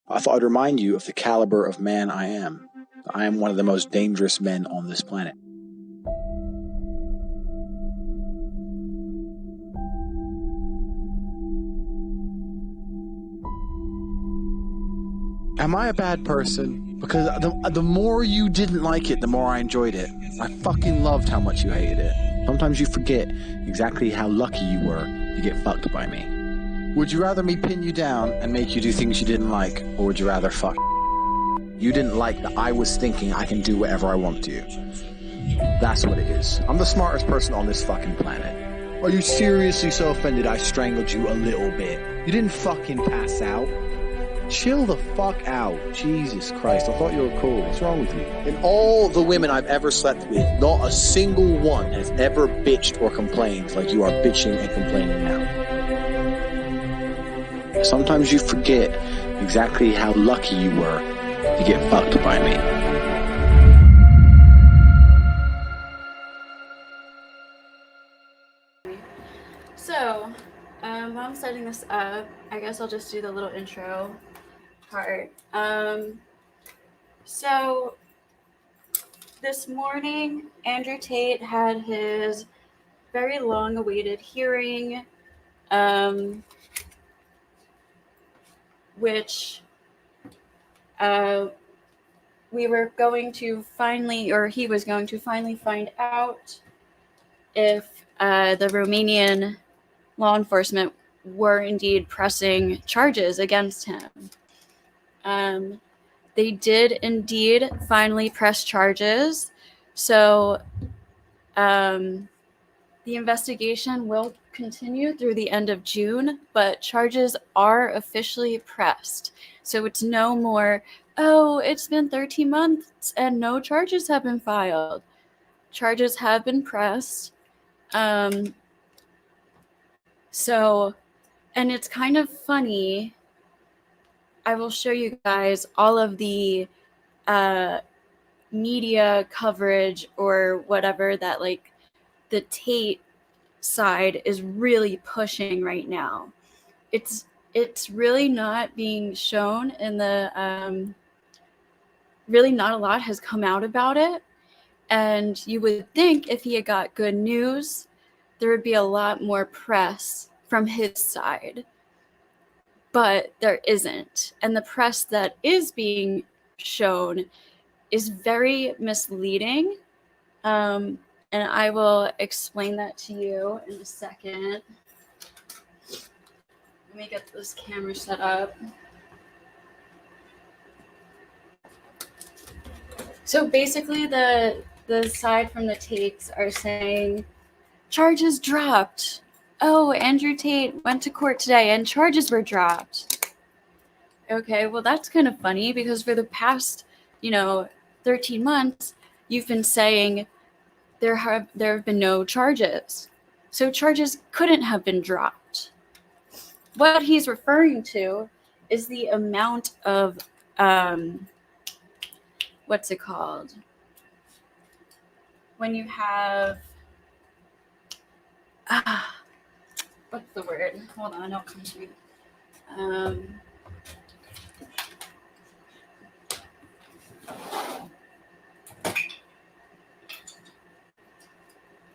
I thought I'd remind you of the caliber of man I am. I am one of the most dangerous men on this planet. Am I a bad person? Because the more you didn't like it, the more I enjoyed it. I fucking loved how much you hated it. Sometimes you forget exactly how lucky you were to get fucked by me. Would you rather me pin you down and make you do things you didn't like, or would you rather fuck? You didn't like that I was thinking I can do whatever I want to. That's what it is. I'm the smartest person on this fucking planet. Are you seriously so offended I strangled you a little bit? You didn't fucking pass out. Chill the fuck out. Jesus Christ, I thought you were cool. What's wrong with you? In all the women I've ever slept with, not a single one has ever bitched or complained like you are bitching and complaining now. Sometimes you forget exactly how lucky you were to get fucked by me. So, while I'm setting this up, I guess I'll just do the little intro part. So, this morning, Andrew Tate had his very long-awaited hearing, which we were going to finally, or he was going to finally find out if the Romanian law enforcement were indeed pressing charges against him. They did indeed finally press charges. So the investigation will continue through the end of June, but charges are officially pressed. So it's no more, oh, it's been 13 months and no charges have been filed. Charges have been pressed. So, and it's kind of funny. I will show you guys all of the media coverage or whatever that like the Tate side is really pushing right now. It's really not being shown in the really not a lot has come out about it. And you would think if he had got good news, there would be a lot more press from his side. But there isn't. And the press that is being shown is very misleading. And I will explain that to you in a second. Let me get this camera set up. So basically the side from the Tates are saying charges dropped. Oh, Andrew Tate went to court today and charges were dropped. Okay, well, that's kind of funny because for the past, 13 months, you've been saying there have been no charges. So charges couldn't have been dropped. What he's referring to is the amount of, what's it called? When you have, what's the word? Hold on, I'll come to me.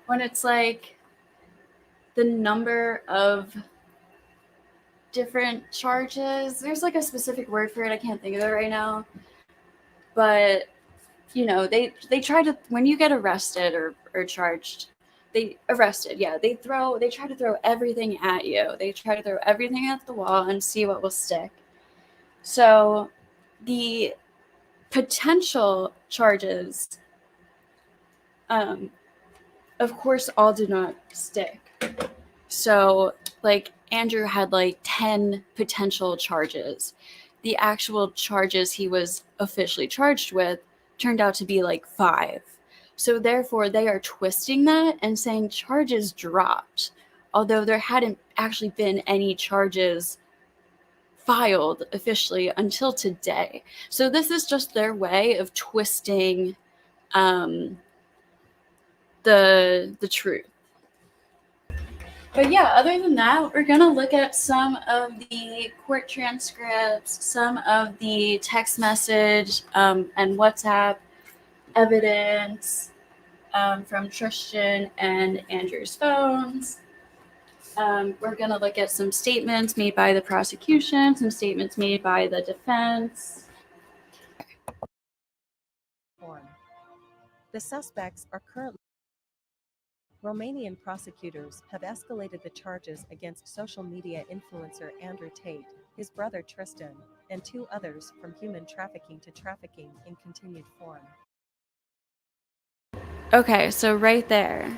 When it's like the number of different charges, there's like a specific word for it. I can't think of it right now. But, they try to, when you get arrested or charged, they try to throw everything at you. They try to throw everything at the wall and see what will stick. So the potential charges, of course, all do not stick. So like Andrew had like 10 potential charges. The actual charges he was officially charged with turned out to be like 5. So therefore, they are twisting that and saying charges dropped, although there hadn't actually been any charges filed officially until today. So this is just their way of twisting the truth. But yeah, other than that, we're going to look at some of the court transcripts, some of the text message and WhatsApp evidence from Tristan and Andrew's phones. We're going to look at some statements made by the prosecution, some statements made by the defense. The suspects are currently. Romanian prosecutors have escalated the charges against social media influencer Andrew Tate, his brother Tristan, and 2 others from human trafficking to trafficking in continued form. Okay, so right there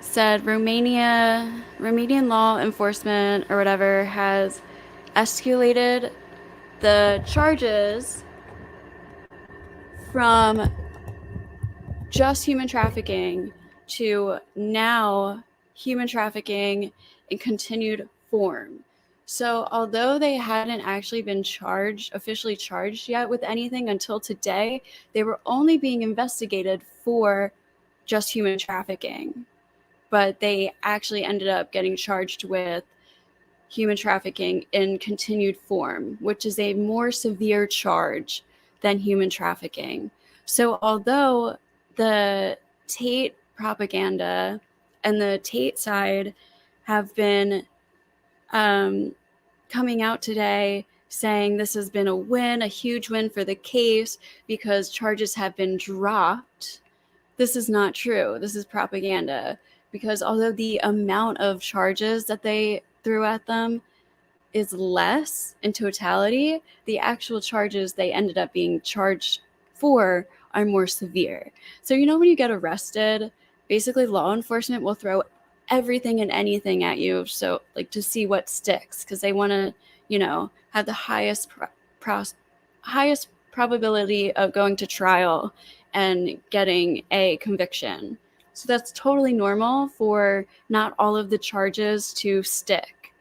said Romanian law enforcement or whatever has escalated the charges from just human trafficking to now human trafficking in continued form. So although they hadn't actually been officially charged yet with anything until today, they were only being investigated for just human trafficking. But they actually ended up getting charged with human trafficking in continued form, which is a more severe charge than human trafficking. So although the Tate propaganda and the Tate side have been coming out today saying this has been a huge win for the case because charges have been dropped, this is not true. This is propaganda. Because although the amount of charges that they threw at them is less in totality, the actual charges they ended up being charged for are more severe. So, when you get arrested, basically law enforcement will throw everything and anything at you. So, like, to see what sticks, because they want to, have the highest probability of going to trial and getting a conviction. So that's totally normal for not all of the charges to stick.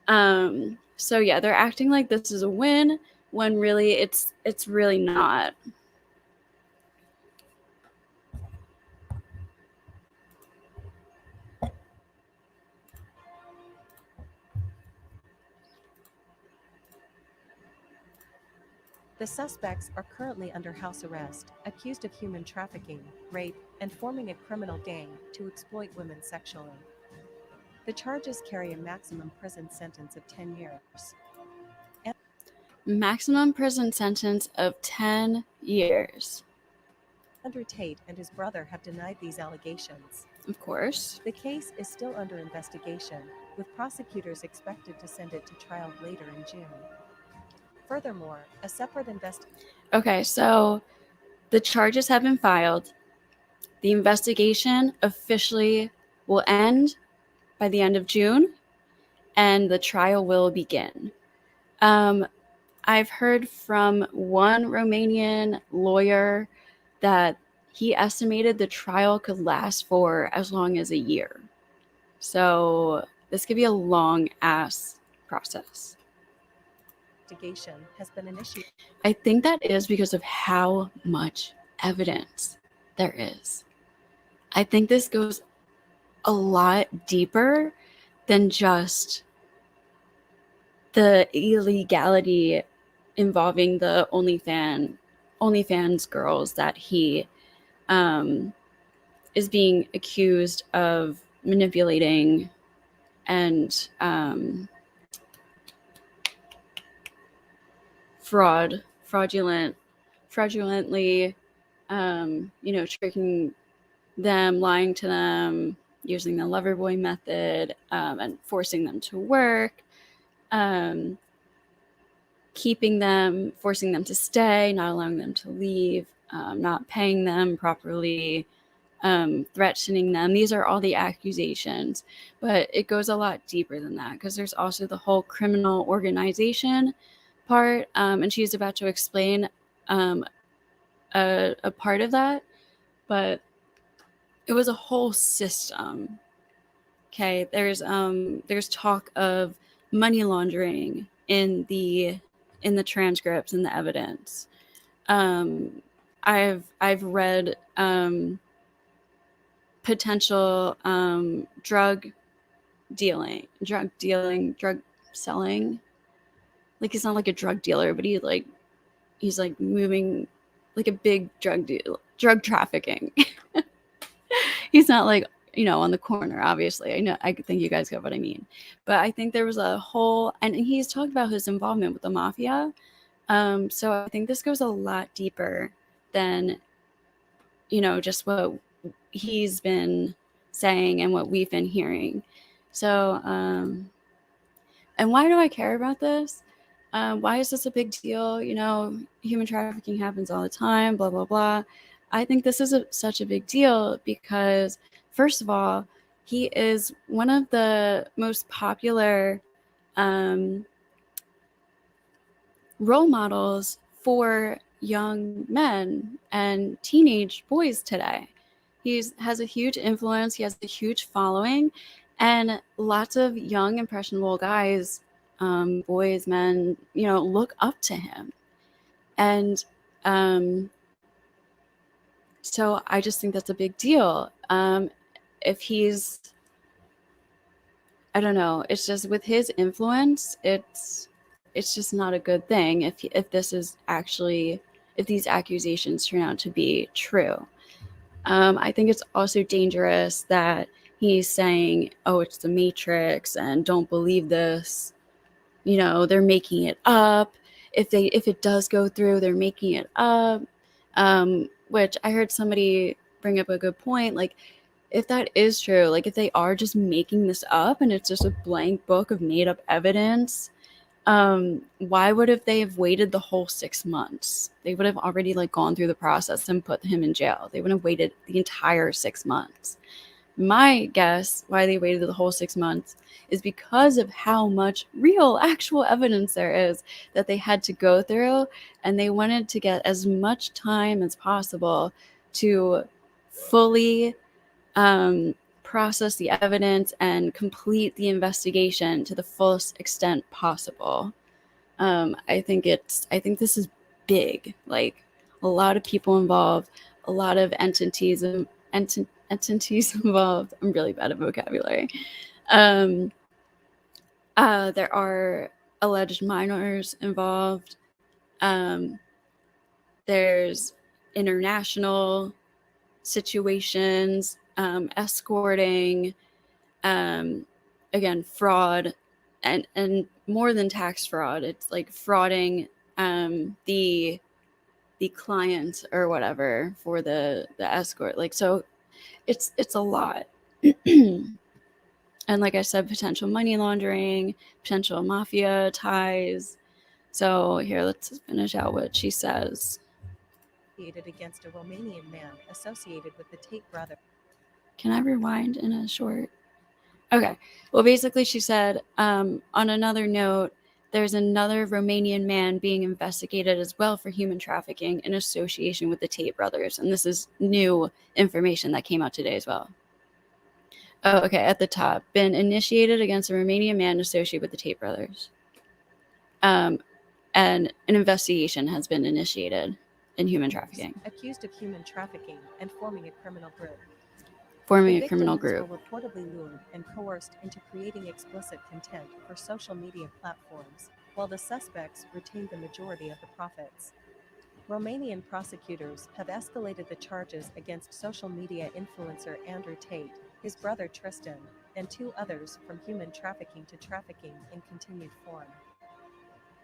So yeah, they're acting like this is a win when really it's really not. The suspects are currently under house arrest, accused of human trafficking, rape, and forming a criminal gang to exploit women sexually. The charges carry a maximum prison sentence of 10 years. Maximum prison sentence of 10 years. Andrew Tate and his brother have denied these allegations. Of course. The case is still under investigation, with prosecutors expected to send it to trial later in June. Furthermore, a separate Okay, so the charges have been filed. The investigation officially will end by the end of June, and the trial will begin. I've heard from one Romanian lawyer that he estimated the trial could last for as long as a year. So this could be a long-ass process. Investigation has been initiated. I think that is because of how much evidence there is. I think this goes a lot deeper than just the illegality involving the OnlyFans girls that he is being accused of manipulating and fraudulently, tricking them, lying to them, using the lover boy method, and forcing them to work, keeping them, forcing them to stay, not allowing them to leave, not paying them properly, threatening them. These are all the accusations, but it goes a lot deeper than that because there's also the whole criminal organization part, and she's about to explain a part of that, but it was a whole system. Okay, there's talk of money laundering in the transcripts and the evidence. I've read potential drug selling. Like, he's not like a drug dealer, but he's like moving like a big drug trafficking. He's not like, on the corner, obviously. I think you guys get what I mean. But I think there was a whole, and he's talked about his involvement with the mafia. So I think this goes a lot deeper than, just what he's been saying and what we've been hearing. So, and why do I care about this? Why is this a big deal? Human trafficking happens all the time, blah, blah, blah. I think this is such a big deal because, first of all, he is one of the most popular role models for young men and teenage boys today. He has a huge influence. He has a huge following, and lots of young, impressionable guys, boys, men, look up to him. And so I just think that's a big deal. If he's, I don't know, it's just with his influence, it's just not a good thing if this is actually, if these accusations turn out to be true. I think it's also dangerous that he's saying, oh, it's the Matrix and don't believe this. They're making it up. If it does go through, they're making it up. Which I heard somebody bring up a good point. Like, if that is true, like if they are just making this up and it's just a blank book of made up evidence, why would have they have waited the whole 6 months? They would have already gone through the process and put him in jail. They wouldn't have waited the entire 6 months. My guess why they waited the whole 6 months is because of how much real actual evidence there is that they had to go through, and they wanted to get as much time as possible to fully process the evidence and complete the investigation to the fullest extent possible. I think this is big. Like, a lot of people involved, a lot of entities involved. I'm really bad at vocabulary. There are alleged minors involved. There's international situations, escorting, again, fraud, and more than tax fraud. It's like frauding the client or whatever for the escort. Like, so it's a lot. And like I said, potential money laundering, potential mafia ties. So here, let's finish out what she says. Against a Romanian man associated with the Tate brothers. Can I rewind in a short? Okay. Well, basically, she said, on another note, there's another Romanian man being investigated as well for human trafficking in association with the Tate brothers. And this is new information that came out today as well. Oh, okay. At the top, been initiated against a Romanian man associated with the Tate brothers. And an investigation has been initiated in human trafficking. Accused of human trafficking and forming a criminal group. Forming a criminal group. Were reportedly lured and coerced into creating explicit content for social media platforms, while the suspects retained the majority of the profits. Romanian prosecutors have escalated the charges against social media influencer Andrew Tate, his brother Tristan, and 2 others from human trafficking to trafficking in continued form.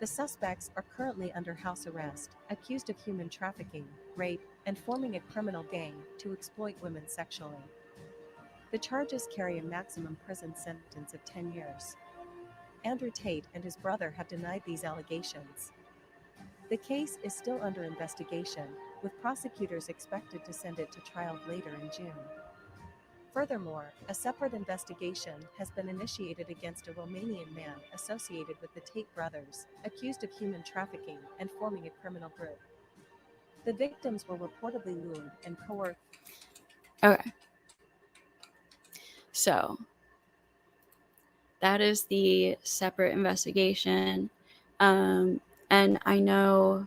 The suspects are currently under house arrest, accused of human trafficking, rape, and forming a criminal gang to exploit women sexually. The charges carry a maximum prison sentence of 10 years. Andrew Tate and his brother have denied these allegations. The case is still under investigation, with prosecutors expected to send it to trial later in June. Furthermore, a separate investigation has been initiated against a Romanian man associated with the Tate brothers, accused of human trafficking and forming a criminal group. The victims were reportedly lured and coerced. Okay. So that is the separate investigation. And I know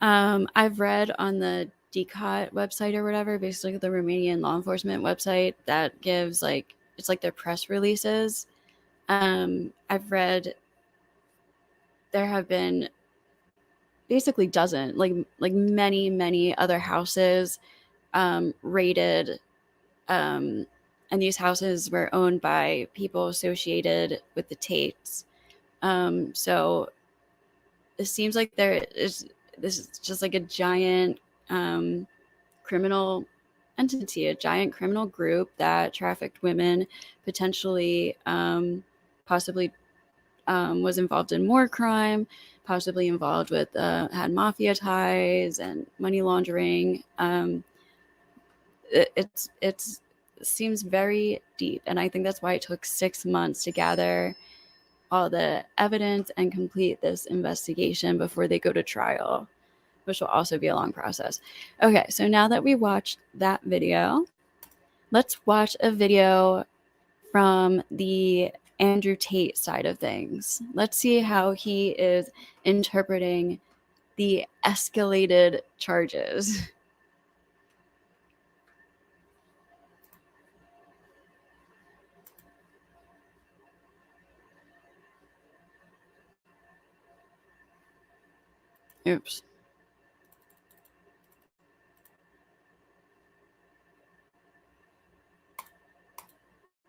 I've read on the DCOT website or whatever, basically the Romanian law enforcement website that gives like, it's like their press releases. I've read there have been basically many other houses raided, and these houses were owned by people associated with the Tates. So it seems like this is just like a giant criminal entity, a giant criminal group that trafficked women, potentially, possibly was involved in war crime, possibly involved with had mafia ties and money laundering. It seems very deep, and I think that's why it took 6 months to gather all the evidence and complete this investigation before they go to trial, which will also be a long process. Okay, so now that we watched that video, let's watch a video from the Andrew Tate side of things. Let's see how he is interpreting the escalated charges. Oops.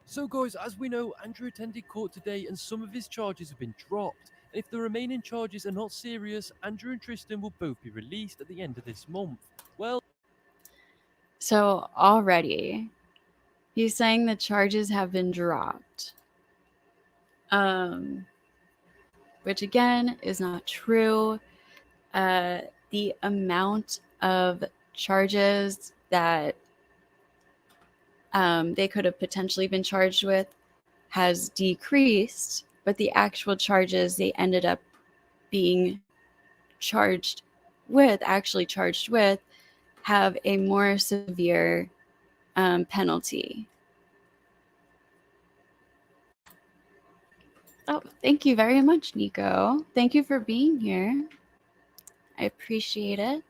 So guys, as we know, Andrew attended court today and some of his charges have been dropped. And if the remaining charges are not serious, Andrew and Tristan will both be released at the end of this month. Well, so already he's saying the charges have been dropped. Which again is not true. The amount of charges that they could have potentially been charged with has decreased, but the actual charges they ended up being charged with, have a more severe penalty. Oh, thank you very much, Nico. Thank you for being here. I appreciate it.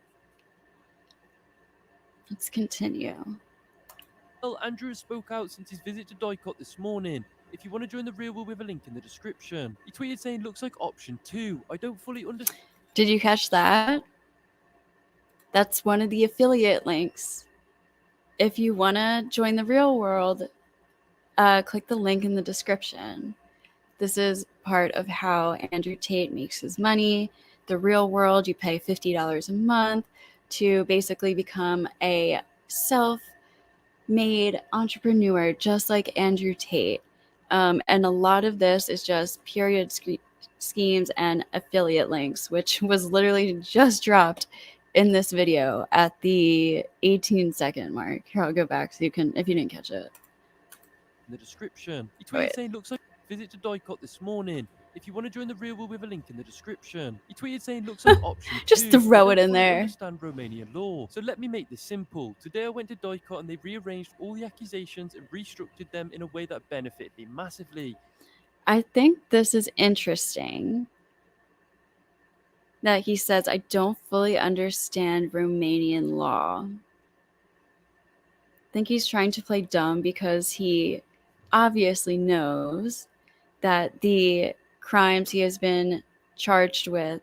Let's continue. Well, Andrew spoke out since his visit to Dicot this morning. If you want to join the real world, we have a link in the description. He tweeted saying, looks like option 2. I don't fully understand. Did you catch that? That's one of the affiliate links. If you want to join the real world, click the link in the description. This is part of how Andrew Tate makes his money. The real world, you pay $50 a month to basically become a self-made entrepreneur, just like Andrew Tate. And a lot of this is just period schemes and affiliate links, which was literally just dropped in this video at the 18-second mark. Here, I'll go back so you can, if you didn't catch it. In the description. He tweeted saying, looks like visit to Dicot this morning. If you want to join the real world, we have a link in the description. He tweeted saying, looks like option 2. Just throw it in there. I understand Romanian law. So let me make this simple. Today I went to Dicot and they rearranged all the accusations and restructured them in a way that benefited me massively. I think this is interesting that he says, I don't fully understand Romanian law. I think he's trying to play dumb because he obviously knows that the crimes he has been charged with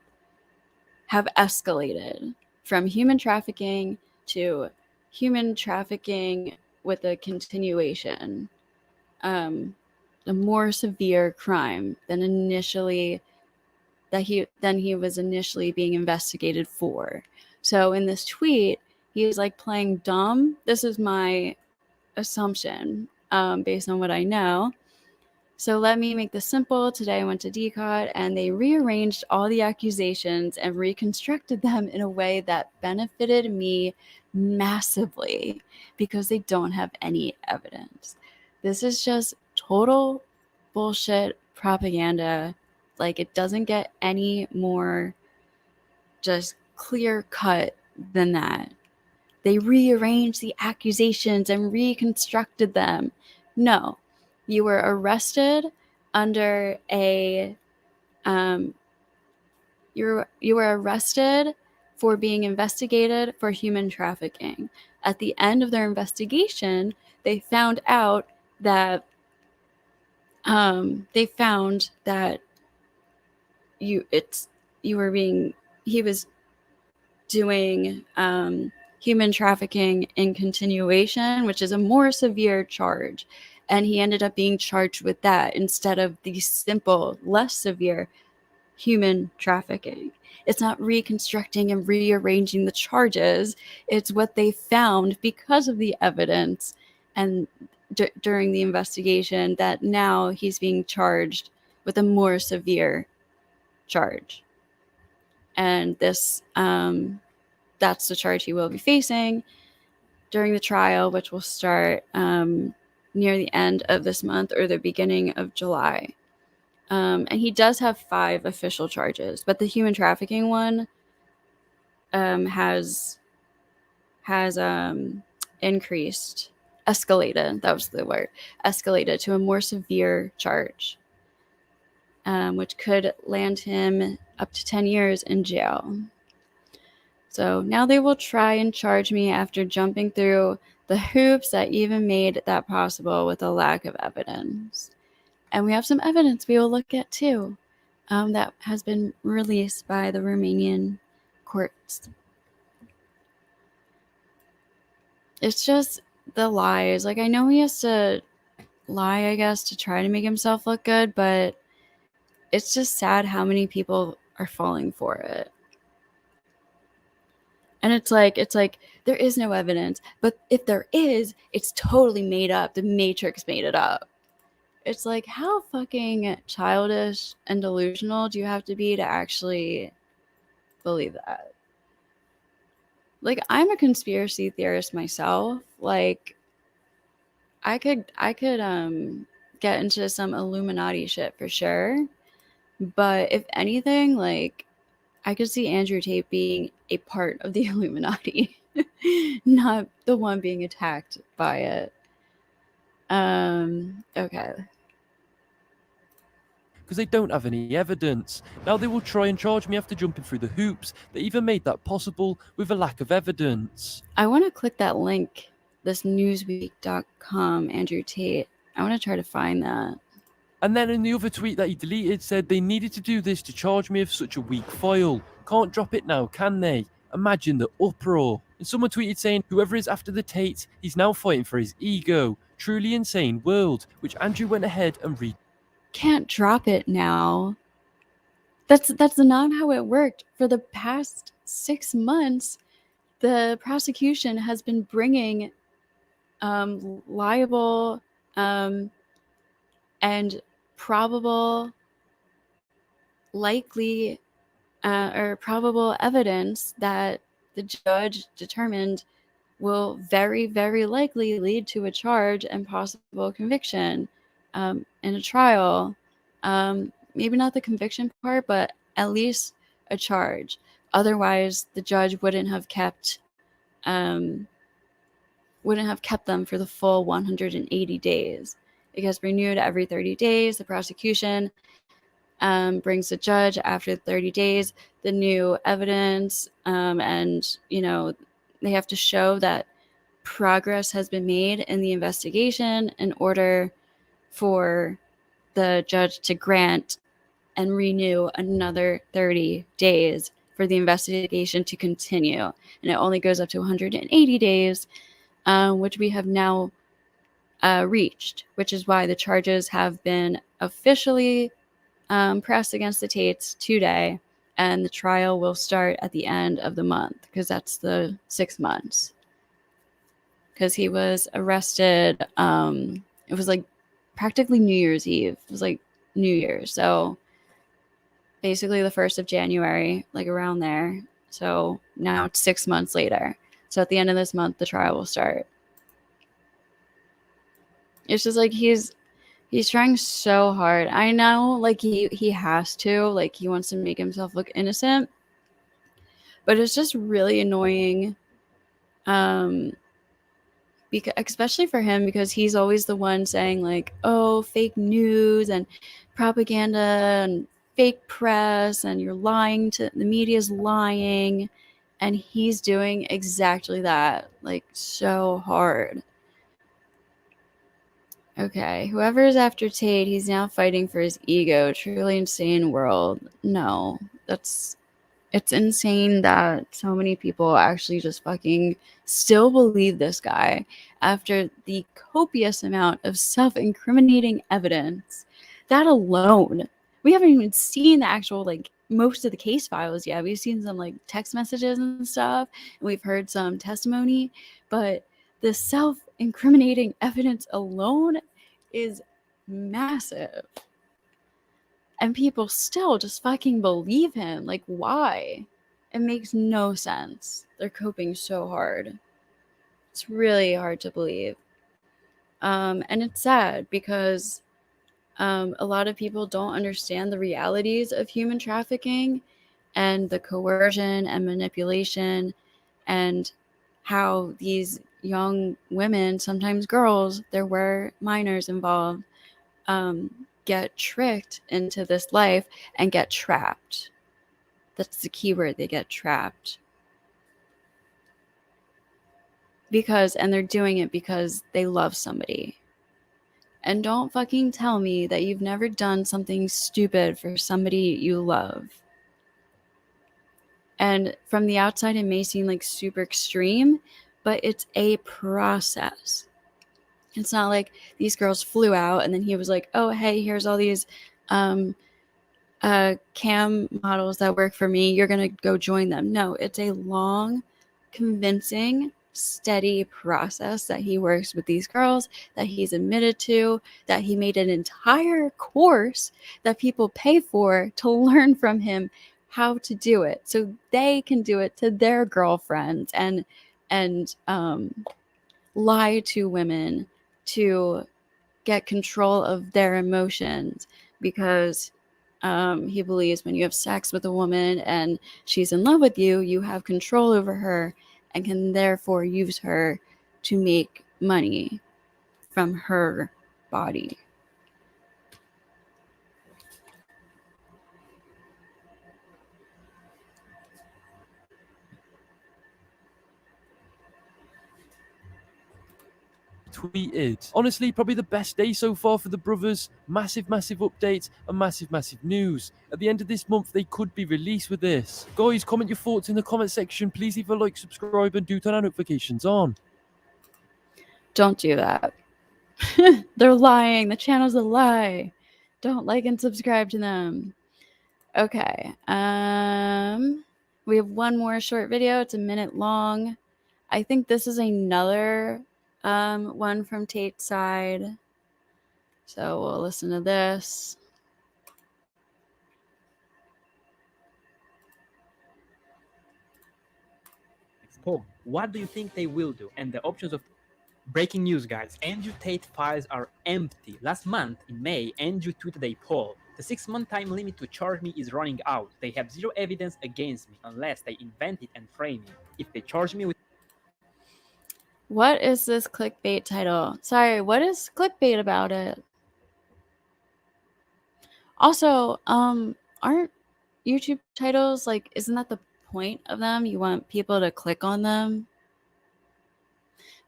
have escalated from human trafficking to human trafficking with a continuation, a more severe crime than he was initially being investigated for. So in this tweet, he is like playing dumb. This is my assumption based on what I know. So let me make this simple. Today I went to DCOT and they rearranged all the accusations and reconstructed them in a way that benefited me massively because they don't have any evidence. This is just total bullshit propaganda. Like, it doesn't get any more just clear cut than that. They rearranged the accusations and reconstructed them. No. You were arrested under a you were arrested for being investigated for human trafficking. At the end of their investigation, they found out that he was doing human trafficking in continuation, which is a more severe charge, and he ended up being charged with that instead of the simple, less severe human trafficking. It's not reconstructing and rearranging the charges. It's what they found because of the evidence and during the investigation, that now he's being charged with a more severe charge. And this that's the charge he will be facing during the trial, which will start near the end of this month or the beginning of July. And he does have 5 official charges, but the human trafficking one has escalated. That was the word, escalated to a more severe charge, which could land him up to 10 years in jail. So now they will try and charge me after jumping through the hoops that even made that possible with a lack of evidence. And we have some evidence we will look at too, that has been released by the Romanian courts. It's just the lies. Like, I know he has to lie, I guess, to try to make himself look good, but it's just sad how many people are falling for it. And it's like there is no evidence, but if there is, it's totally made up. The Matrix made it up. It's like, how fucking childish and delusional do you have to be to actually believe that? Like, I'm a conspiracy theorist myself. Like, I could get into some Illuminati shit for sure. But if anything, like, I could see Andrew Tate being a part of the Illuminati, not the one being attacked by it. Okay. Because they don't have any evidence. Now they will try and charge me after jumping through the hoops that even made that possible with a lack of evidence. I want to click that link, this newsweek.com, Andrew Tate. I want to try to find that. And then in the other tweet that he deleted said they needed to do this to charge me with such a weak file. Can't drop it now, can they? Imagine the uproar. And someone tweeted saying, whoever is after the Tate, he's now fighting for his ego. Truly insane world, which Andrew went ahead and read. Can't drop it now. That's not how it worked. For the past 6 months, the prosecution has been bringing liable and probable, likely, or probable evidence that the judge determined will very, very likely lead to a charge and possible conviction in a trial. Maybe not the conviction part, but at least a charge. Otherwise, the judge wouldn't have kept them for the full 180 days. It gets renewed every 30 days. The prosecution brings the judge after 30 days the new evidence, and they have to show that progress has been made in the investigation in order for the judge to grant and renew another 30 days for the investigation to continue. And it only goes up to 180 days, which we have now reached, which is why the charges have been officially pressed against the Tates today, and the trial will start at the end of the month, because that's the 6 months. Because he was arrested, it was like practically New Year's Eve. It was like New Year's. So basically the 1st of January, like around there. So now it's 6 months later. So at the end of this month, the trial will start. It's just like he's trying so hard. I know, like, he has to, like, he wants to make himself look innocent, but it's just really annoying, because especially for him, because he's always the one saying, like, oh, fake news and propaganda and fake press, and you're lying, to the media's lying, And he's doing exactly that, like, so hard. Okay, whoever is after Tate, he's now fighting for his ego. Truly insane world. No, it's insane that so many people actually just fucking still believe this guy after the copious amount of self-incriminating evidence. That alone, we haven't even seen the actual, like, most of the case files yet. We've seen some, like, text messages and stuff, and we've heard some testimony, but the self-incriminating evidence alone is massive. And people still just fucking believe him. Like, why? It makes no sense. They're coping so hard. It's really hard to believe. And it's sad because a lot of people don't understand the realities of human trafficking and the coercion and manipulation and how these young women, sometimes girls, there were minors involved, get tricked into this life and get trapped. That's the key word. They get trapped. And they're doing it because they love somebody. And don't fucking tell me that you've never done something stupid for somebody you love. And from the outside, it may seem like super extreme, but it's a process. It's not like these girls flew out and then he was like, oh, hey, here's all these cam models that work for me. You're going to go join them. No, it's a long, convincing, steady process that he works with these girls, that he's admitted to, that he made an entire course that people pay for to learn from him how to do it so they can do it to their girlfriends and lie to women to get control of their emotions, because he believes when you have sex with a woman and she's in love with you, you have control over her and can therefore use her to make money from her body. Tweeted. Honestly, probably the best day so far for the brothers. Massive updates and massive news. At the end of this month, they could be released with this. Guys, comment your thoughts in the comment section. Please leave a like, subscribe, and do turn our notifications on. Don't do that. They're lying. The channel's a lie. Don't like and subscribe to them. Okay. We have one more short video. It's a minute long. I think this is another one from Tate's side. So we'll listen to this. What do you think they will do? And the options of breaking news, guys. Andrew Tate files are empty. Last month in May, Andrew tweeted a poll. The 6-month time limit to charge me is running out. They have zero evidence against me unless they invent it and frame it. If they charge me with... What is this clickbait title? Sorry, what is clickbait about it? Also, aren't YouTube titles, like, isn't that the point of them? You want people to click on them?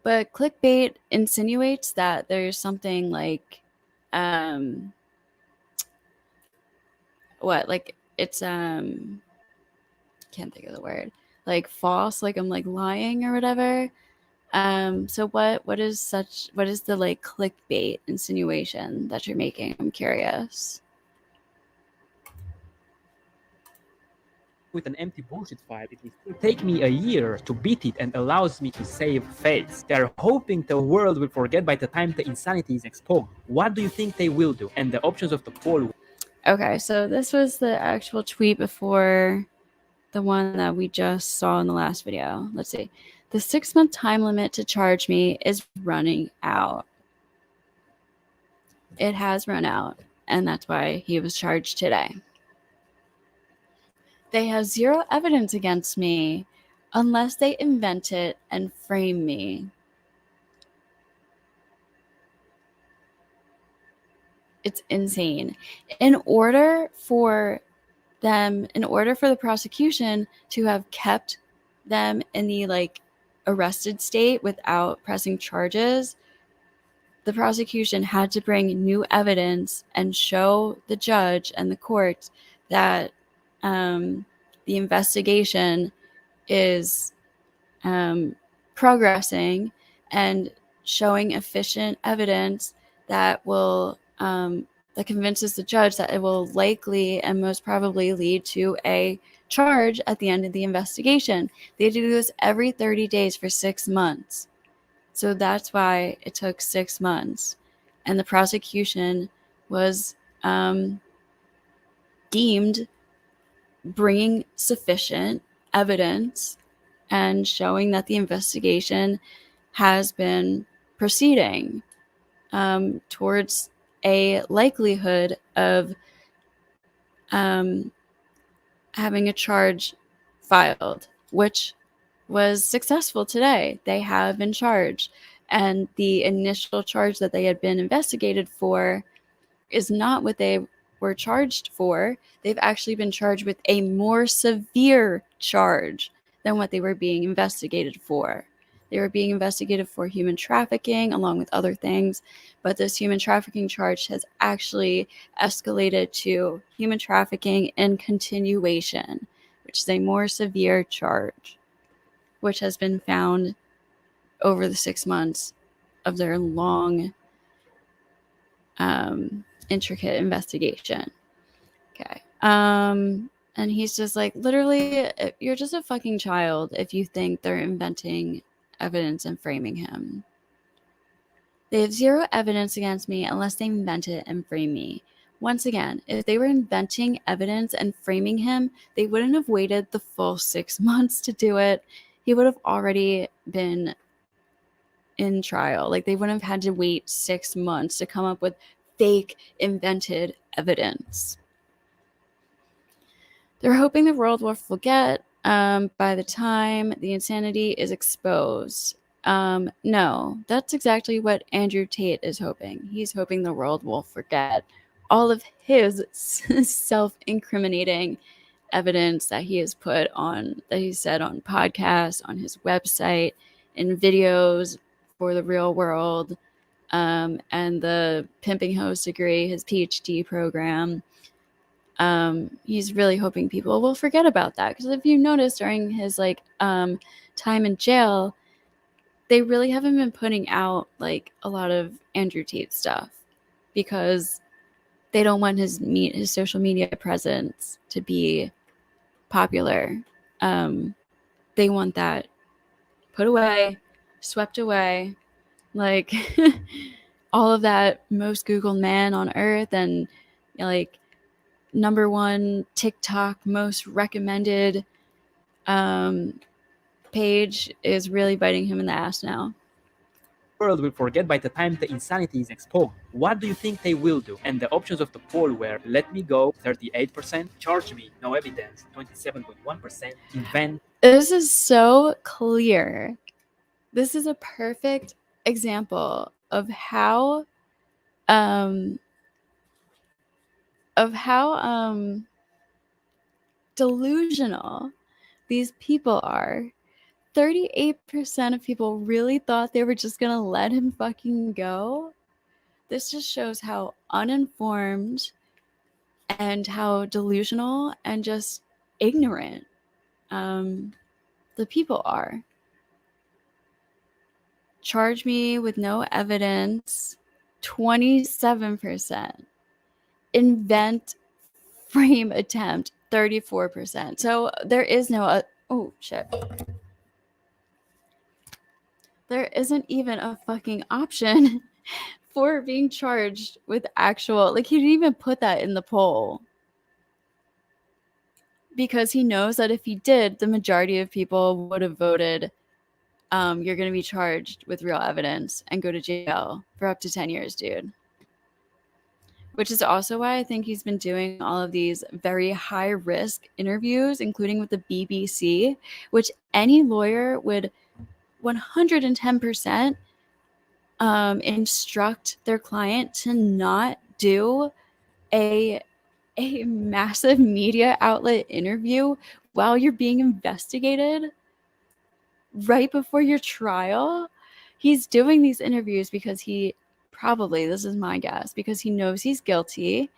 But clickbait insinuates that there's something like, what, like, it's, can't think of the word, like false, like I'm like lying or whatever. So what is the like clickbait insinuation that you're making? I'm curious. With an empty bullshit file, it will still take me a year to beat it and allows me to save face. They're hoping the world will forget by the time the insanity is exposed. What do you think they will do? And the options of the poll. Okay, so this was the actual tweet before the one that we just saw in the last video. Let's see. The 6-month time limit to charge me is running out. It has run out, and that's why he was charged today. They have zero evidence against me unless they invent it and frame me. It's insane. In order for the prosecution to have kept them in the like arrested state without pressing charges, the prosecution had to bring new evidence and show the judge and the court that the investigation is progressing and showing efficient evidence that will that convinces the judge that it will likely and most probably lead to a charge at the end of the investigation. They do this every 30 days for 6 months. So that's why it took 6 months. And the prosecution was deemed bringing sufficient evidence and showing that the investigation has been proceeding towards a likelihood of having a charge filed, which was successful today. They have been charged. And the initial charge that they had been investigated for is not what they were charged for. They've actually been charged with a more severe charge than what they were being investigated for. They were being investigated for human trafficking along with other things, but this human trafficking charge has actually escalated to human trafficking in continuation, which is a more severe charge, which has been found over the 6 months of their long, intricate investigation. Okay. And he's just like, literally, you're just a fucking child if you think they're inventing evidence and framing him. They have zero evidence against me unless they invent it and frame me. Once again, if they were inventing evidence and framing him, they wouldn't have waited the full 6 months to do it. He would have already been in trial. Like, they wouldn't have had to wait 6 months to come up with fake invented evidence. They're hoping the world will forget by the time the insanity is exposed. No, that's exactly what Andrew Tate is hoping. He's hoping the world will forget all of his self-incriminating evidence that he has put on, that he said on podcasts, on his website, in videos for the real world, and the pimping host degree, his PhD program. He's really hoping people will forget about that, because if you notice during his time in jail, they really haven't been putting out like a lot of Andrew Tate stuff because they don't want his social media presence to be popular. They want that put away, swept away, like all of that most Googled man on earth and like #1 TikTok most recommended page is really biting him in the ass now. The world will forget by the time the insanity is exposed. What do you think they will do? And the options of the poll were let me go, 38%, charge me, no evidence, 27.1%, invent. This is so clear. This is a perfect example of how delusional these people are. 38% of people really thought they were just gonna let him fucking go. This just shows how uninformed and how delusional and just ignorant the people are. Charge me with no evidence, 27%. Invent frame attempt, 34%. So there is no oh shit. There isn't even a fucking option for being charged with actual, like, he didn't even put that in the poll because he knows that if he did, the majority of people would have voted you're going to be charged with real evidence and go to jail for up to 10 years, dude. Which is also why I think he's been doing all of these very high risk interviews, including with the BBC, which any lawyer would 110% instruct their client to not do a massive media outlet interview while you're being investigated. right before your trial. He's doing these interviews because he probably, this is my guess, because he knows he's guilty,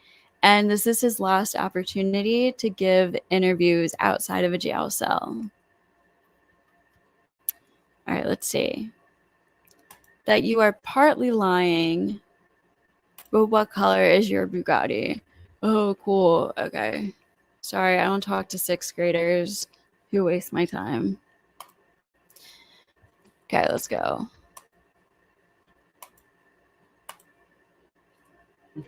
and this is his last opportunity to give interviews outside of a jail cell. All right, let's see. That you are partly lying, but what color is your Bugatti? Oh, cool. Okay. Sorry, I don't talk to 6th graders who waste my time. Okay, let's go.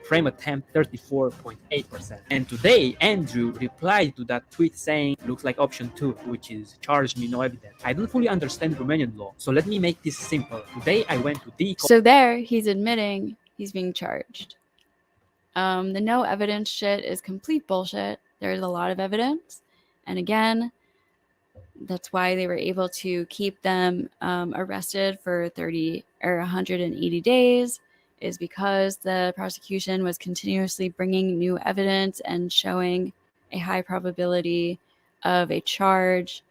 Frame attempt 34.8%. And today, Andrew replied to that tweet saying, looks like option 2, which is charge me no evidence. I don't fully understand Romanian law, so let me make this simple. Today, I went to the... So there, he's admitting he's being charged. The no evidence shit is complete bullshit. There's a lot of evidence. And again, that's why they were able to keep them arrested for 30 or 180 days, is because the prosecution was continuously bringing new evidence and showing a high probability of a charge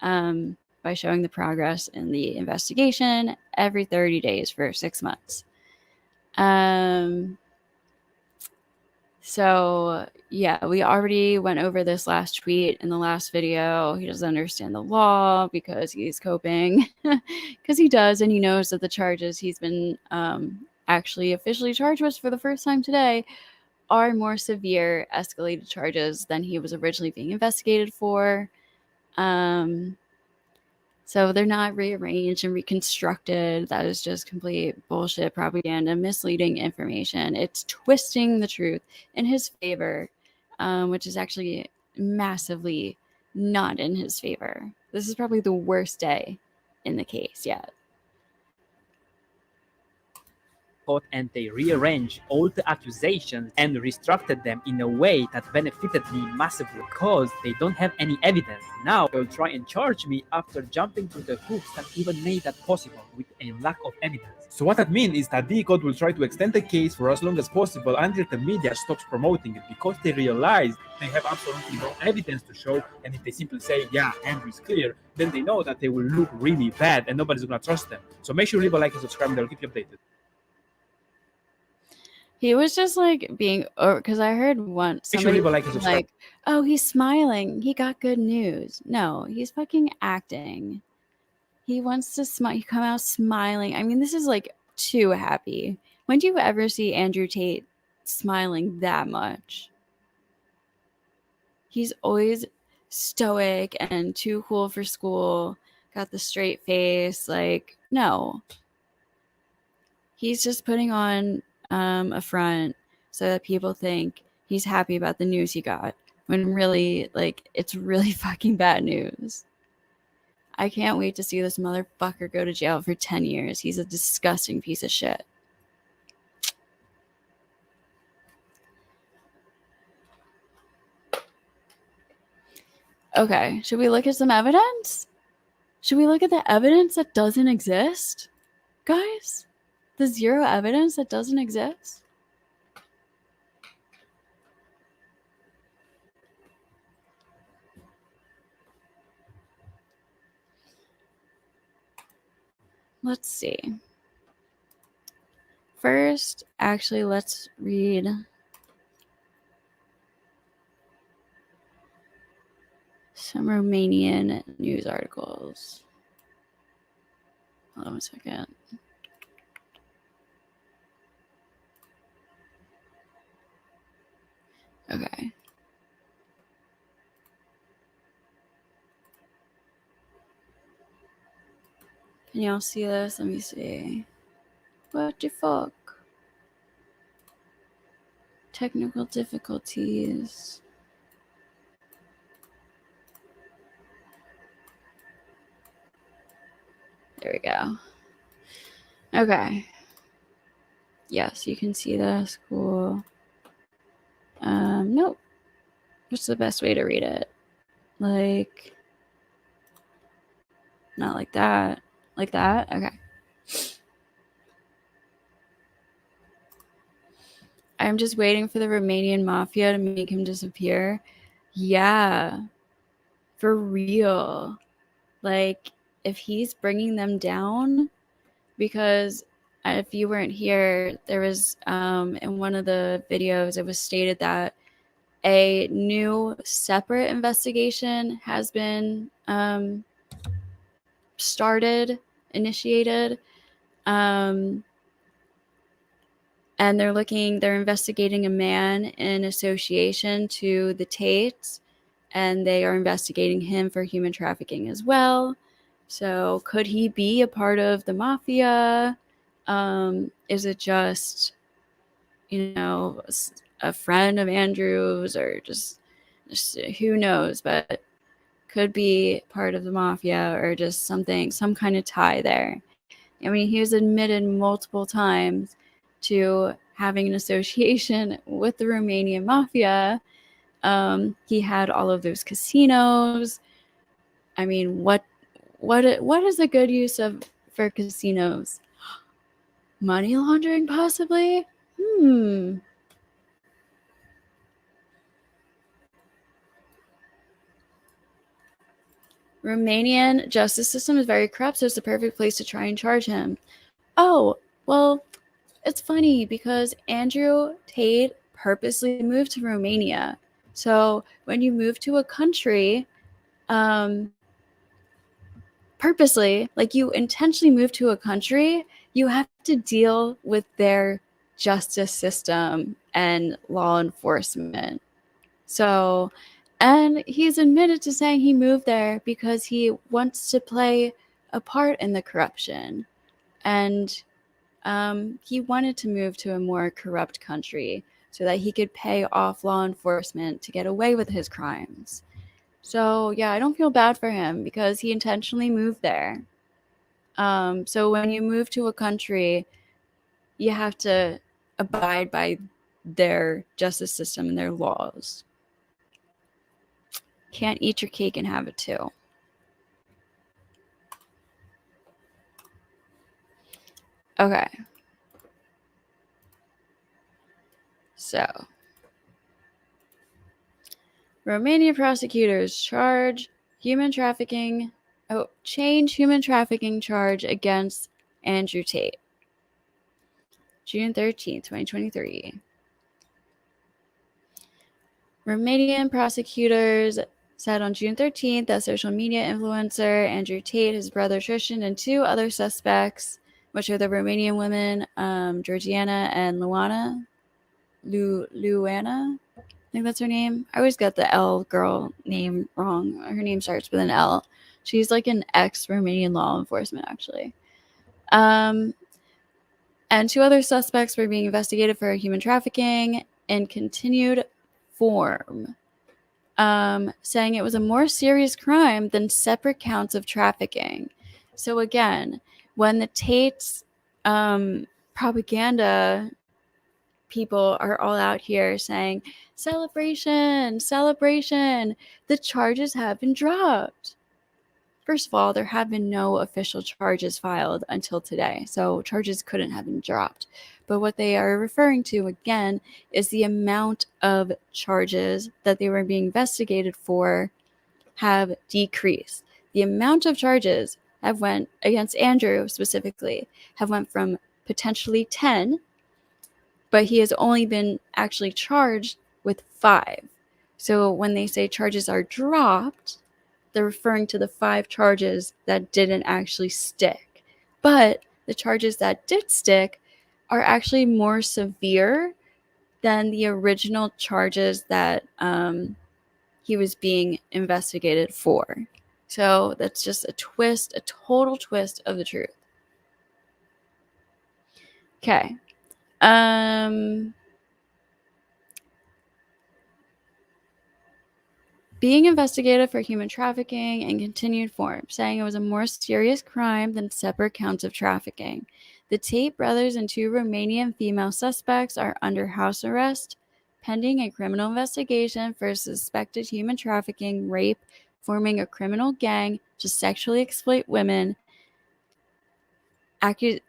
by showing the progress in the investigation every 30 days for 6 months. So yeah, we already went over this last tweet in the last video. He doesn't understand the law because he's coping, because he does, and he knows that the charges he's been actually officially charged with for the first time today are more severe escalated charges than he was originally being investigated for. So they're not rearranged and reconstructed. That is just complete bullshit propaganda, misleading information. It's twisting the truth in his favor, which is actually massively not in his favor. This is probably the worst day in the case yet. And they rearranged all the accusations and restructured them in a way that benefited me massively because they don't have any evidence. Now they'll try and charge me after jumping through the hoops that even made that possible with a lack of evidence. So what that means is that D-Code will try to extend the case for as long as possible until the media stops promoting it, because they realize they have absolutely no evidence to show, and if they simply say, yeah, Andrew is clear, then they know that they will look really bad and nobody's gonna trust them. So make sure you leave a like and subscribe, and they'll keep you updated. He was just like being, because I heard once somebody like, oh, he's smiling. He got good news. No, he's fucking acting. He wants to smile. He come out smiling. I mean, this is like too happy. When do you ever see Andrew Tate smiling that much? He's always stoic and too cool for school. Got the straight face. Like, no. He's just putting on a front so that people think he's happy about the news he got, when really, like, it's really fucking bad news. I can't wait to see this motherfucker go to jail for 10 years. He's a disgusting piece of shit. Okay, should we look at some evidence? Should we look at the evidence that doesn't exist, guys? The zero evidence that doesn't exist? Let's see. First, actually, let's read some Romanian news articles. Hold on a second. Okay. Can y'all see this? Let me see. What the fuck? Technical difficulties. There we go. Okay. Yes, you can see this. Cool. Nope. What's the best way to read it? Like, not like that. Like that? Okay. I'm just waiting for the Romanian mafia to make him disappear. Yeah. For real. Like, if he's bringing them down, because if you weren't here, there was in one of the videos, it was stated that a new separate investigation has been initiated. And they're investigating a man in association to the Tates, and they are investigating him for human trafficking as well. So could he be a part of the mafia? Is it just, a friend of Andrew's, or just who knows, but could be part of the mafia, or just some kind of tie there. I mean, he was admitted multiple times to having an association with the Romanian mafia. He had all of those casinos. I mean, what is a good use for casinos? Money laundering, possibly? Romanian justice system is very corrupt, so it's the perfect place to try and charge him. Oh, well, it's funny because Andrew Tate purposely moved to Romania. So when you move to a country, purposely, like you intentionally move to a country, you have to deal with their justice system and law enforcement. So, and he's admitted to saying he moved there because he wants to play a part in the corruption. And he wanted to move to a more corrupt country so that he could pay off law enforcement to get away with his crimes. So, yeah, I don't feel bad for him because he intentionally moved there. So when you move to a country, you have to abide by their justice system and their laws. Can't eat your cake and have it too. Okay. So, Romanian prosecutors change human trafficking charge against Andrew Tate. June 13th, 2023. Romanian prosecutors said on June 13th that social media influencer Andrew Tate, his brother Tristan, and 2 other suspects, which are the Romanian women Georgiana and Luana, I think that's her name. I always get the L girl name wrong. Her name starts with an L. She's like an ex-Romanian law enforcement, actually. And 2 other suspects were being investigated for human trafficking in continued form, saying it was a more serious crime than separate counts of trafficking. So again, when the Tate's propaganda people are all out here saying, celebration, the charges have been dropped. First of all, there have been no official charges filed until today, so charges couldn't have been dropped. But what they are referring to, again, is the amount of charges that they were being investigated for have decreased. The amount of charges have went against Andrew specifically have went from potentially 10, but he has only been actually charged with 5. So when they say charges are dropped, they're referring to the 5 charges that didn't actually stick. But the charges that did stick are actually more severe than the original charges that he was being investigated for. So that's just a total twist of the truth. Okay. Being investigated for human trafficking in continued form, saying it was a more serious crime than separate counts of trafficking. The Tate brothers and 2 Romanian female suspects are under house arrest, pending a criminal investigation for suspected human trafficking, rape, forming a criminal gang to sexually exploit women,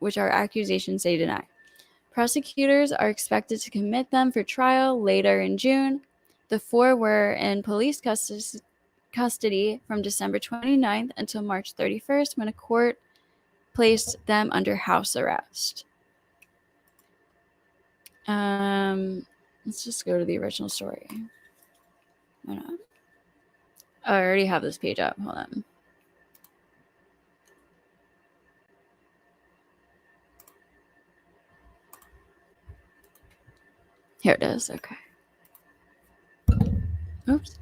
which are accusations they deny. Prosecutors are expected to commit them for trial later in June. The 4 were in police custody from December 29th until March 31st, when a court placed them under house arrest. Let's just go to the original story. Why not? Oh, I already have this page up. Hold on. Here it is. Okay. Oops.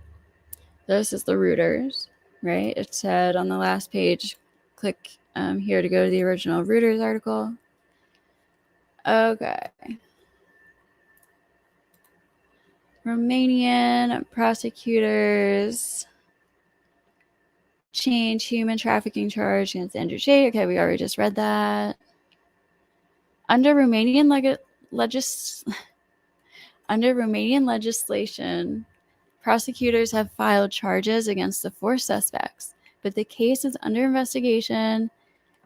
This is the Reuters, right? It said on the last page, click here to go to the original Reuters article. Okay. Romanian prosecutors change human trafficking charge against Andrew Tate. Okay, we already just read that. Under Romanian legislation, prosecutors have filed charges against the 4 suspects, but the case is under investigation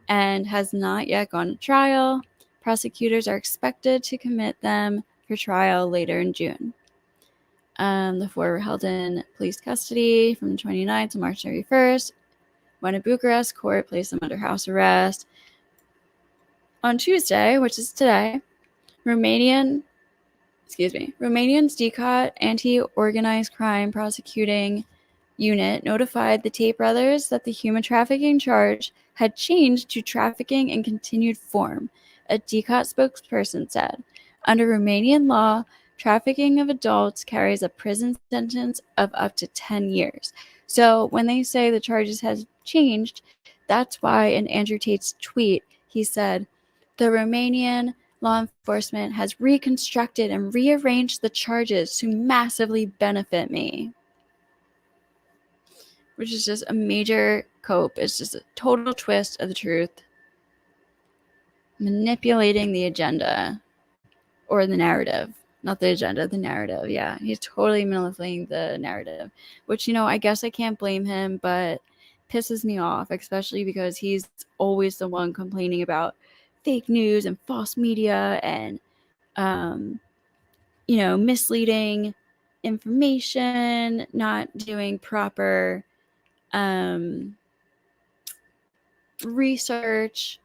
and has not yet gone to trial. Prosecutors are expected to commit them for trial later in June. The 4 were held in police custody from 29th to March 31st, when a Bucharest court placed them under house arrest. On Tuesday, which is today, Romanian's DCOT anti-organized crime prosecuting unit notified the Tate brothers that the human trafficking charge had changed to trafficking in continued form, a DCOT spokesperson said. Under Romanian law, trafficking of adults carries a prison sentence of up to 10 years. So when they say the charges has changed, that's why in Andrew Tate's tweet, he said, the Romanian law enforcement has reconstructed and rearranged the charges to massively benefit me. Which is just a major cope. It's just a total twist of the truth. Manipulating the agenda. Or the narrative. Not the agenda, the narrative. Yeah, he's totally manipulating the narrative. Which, I guess I can't blame him, but pisses me off. Especially because he's always the one complaining about fake news and false media and, misleading information, not doing proper research,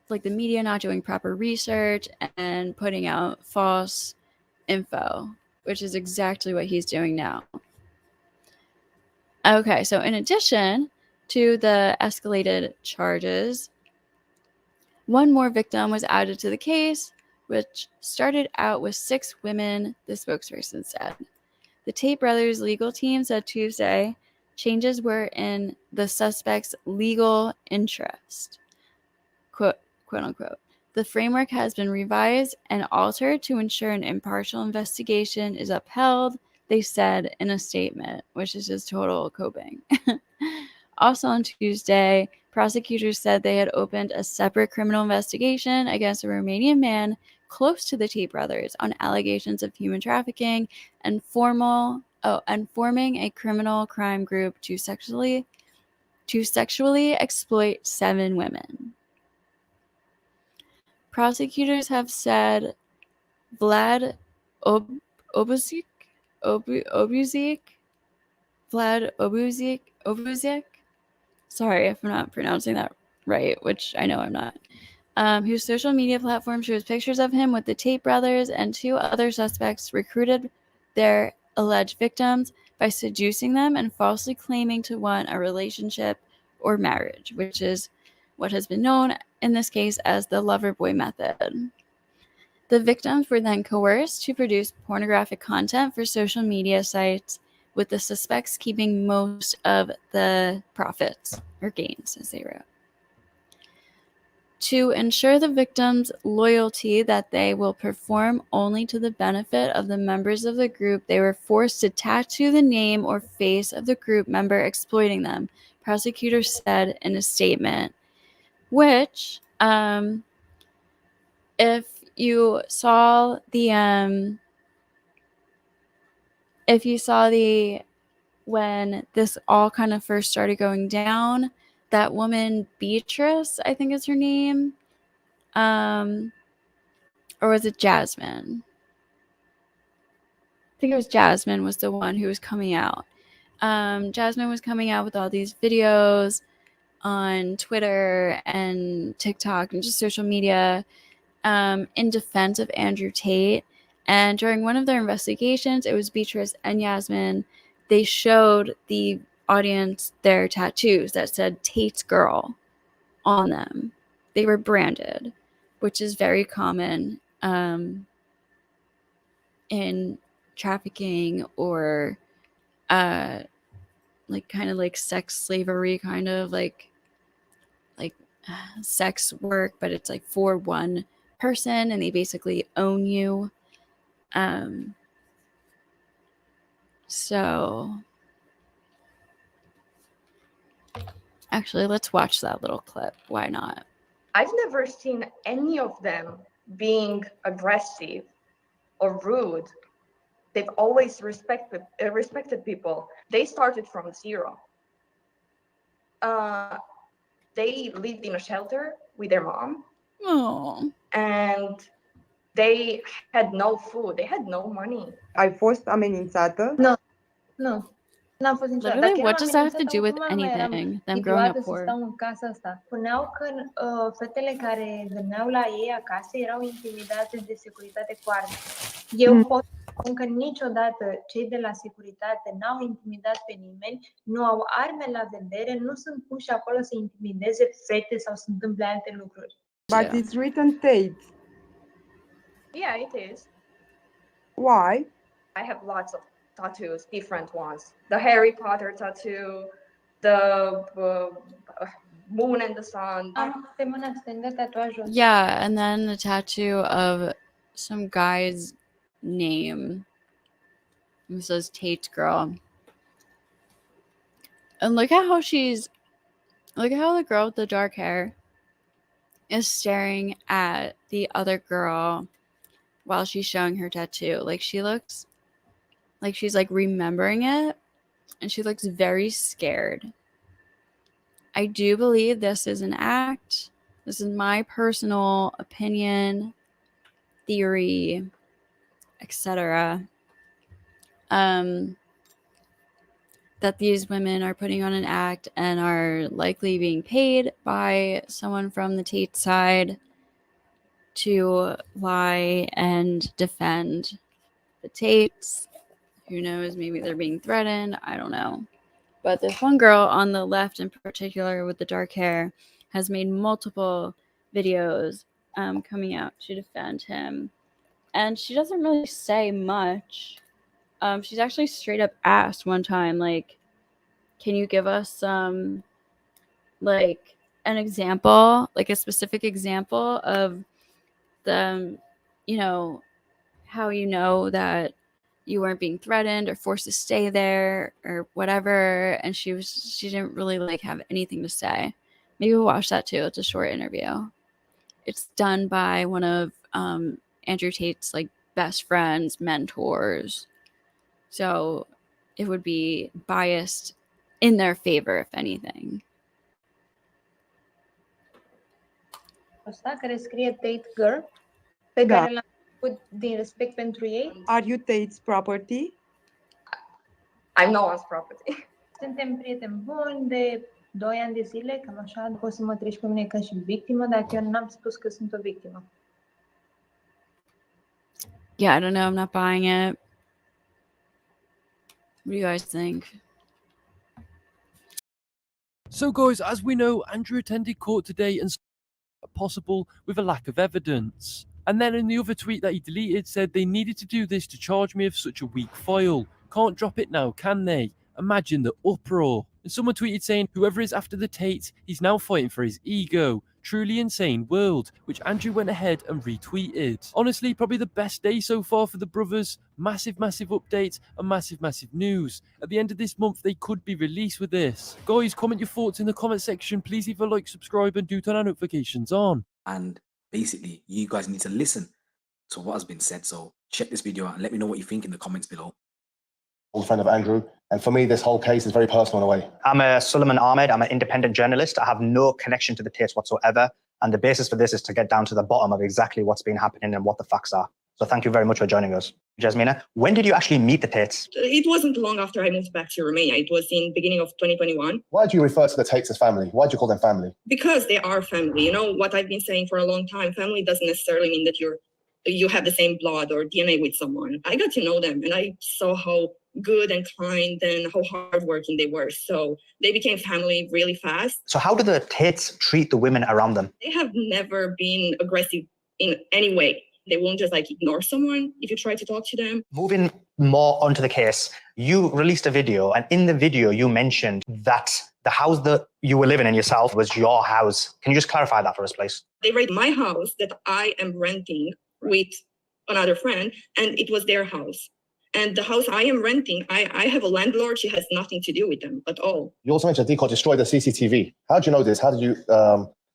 like the media not doing proper research and putting out false info, which is exactly what he's doing now. Okay, so in addition to the escalated charges, one more victim was added to the case, which started out with 6 women, the spokesperson said. The Tate brothers' legal team said Tuesday changes were in the suspect's legal interest. Quote unquote. The framework has been revised and altered to ensure an impartial investigation is upheld, they said in a statement, which is just total coping. Also on Tuesday, prosecutors said they had opened a separate criminal investigation against a Romanian man close to the Tate brothers on allegations of human trafficking and forming a criminal crime group to sexually exploit 7 women. Prosecutors have said Vlad Obuzic, sorry if I'm not pronouncing that right, which I know I'm not, whose social media platform shows pictures of him with the Tate brothers and 2 other suspects, recruited their alleged victims by seducing them and falsely claiming to want a relationship or marriage, which is what has been known in this case as the lover boy method. The victims were then coerced to produce pornographic content for social media sites, with the suspects keeping most of the profits, or gains, as they wrote. To ensure the victims' loyalty that they will perform only to the benefit of the members of the group, they were forced to tattoo the name or face of the group member exploiting them, prosecutors said in a statement, which, if you saw when this all kind of first started going down, that woman Beatrice, I think is her name, or was it Jasmine? I think it was Jasmine was the one who was coming out Jasmine was coming out with all these videos on Twitter and TikTok and just social media in defense of Andrew Tate. And during one of their investigations, it was Beatrice and Yasmin. They showed the audience their tattoos that said Tate's girl on them. They were branded, which is very common in trafficking or like kind of like sex slavery, kind of like sex work, but it's like for one person and they basically own you. So actually, let's watch that little clip. Why not? I've never seen any of them being aggressive or rude. They've always respected people. They started from zero. They lived in a shelter with their mom. Oh. And they had no food. They had no money. Ai fost amenințată? Nu. N-am fost niciodată. Literally, Dacă what eram does that have to amenințată, do with oricum mai eram anything? Them growing up situată să poor. stau în casa asta. Spuneau că fetele care veneau la ei acasă erau intimidate de securitate cu arme. Eu pot spun că niciodată cei de la securitate n-au intimidat pe nimeni, nu au arme la vedere, nu sunt puși acolo să intimideze fete sau să întâmple alte lucruri. But it's written Tate. Yeah, it is. Why? I have lots of tattoos, different ones. The Harry Potter tattoo, the moon and the sun. Am pe mâna stângă tatuajul. Yeah, and then the tattoo of some guy's name. It says Tate's girl. And look at how the girl with the dark hair is staring at the other girl while she's showing her tattoo. Like, she looks like she's like remembering it, and she looks very scared. I do believe this is an act. This is my personal opinion, theory, etc. That these women are putting on an act and are likely being paid by someone from the Tate side to lie and defend the Tates. Who knows? Maybe they're being threatened. I don't know. But this one girl on the left in particular with the dark hair has made multiple videos coming out to defend him. And she doesn't really say much. She's actually straight up asked one time, like, can you give us some, like, an example, like a specific example of the, you know, how you know that you weren't being threatened or forced to stay there or whatever. And she didn't really like have anything to say. Maybe we'll watch that too. It's a short interview. It's done by one of Andrew Tate's like best friends, mentors. So it would be biased in their favor, if anything. Asta care scrie Tate Girl, pe care l-am făcut din respect pentru ei. Are you Tate's property? I'm no one's property. Suntem prieteni buni de 2 ani de zile, cam așa. Poți să mă treci pe mine ca și victimă, dacă eu n-am spus că sunt o victimă. Yeah, I don't know. I'm not buying it. What do you guys think? So, guys, as we know, Andrew attended court today and possible with a lack of evidence. And then in the other tweet that he deleted said they needed to do this to charge me of such a weak file. Can't drop it now, can they? Imagine the uproar. And someone tweeted saying, whoever is after the Tate, he's now fighting for his ego. Truly insane world, which Andrew went ahead and retweeted. Honestly, probably the best day so far for the brothers. Massive updates and massive news. At the end of this month, they could be released with this. Guys, comment your thoughts in the comment section. Please leave a like, subscribe, and do turn our notifications on. And basically, you guys need to listen to what has been said. So check this video out and let me know what you think in the comments below. Old friend of Andrew, and for me this whole case is very personal in a way. I'm Suleiman Ahmed. I'm an independent journalist. I have no connection to the Tates whatsoever, and the basis for this is to get down to the bottom of exactly what's been happening and what the facts are. So thank you very much for joining us. Jasmina, when did you actually meet the Tates? It wasn't long after I moved back to Romania. It was in beginning of 2021. Why do you refer to the Tates as family? Why do you call them family? Because they are family. You know what I've been saying for a long time, family doesn't necessarily mean that you have the same blood or DNA with someone. I got to know them and I saw how good and kind and how hardworking they were. So they became family really fast. So how do the Tates treat the women around them? They have never been aggressive in any way. They won't just like ignore someone if you try to talk to them. Moving more onto the case, you released a video, and in the video you mentioned that the house that you were living in yourself was your house. Can you just clarify that for us, please? They raided my house that I am renting with another friend, and it was their house. And the house I am renting, I have a landlord. She has nothing to do with them at all. You also mentioned Decode destroyed the CCTV. How do you know this? How did you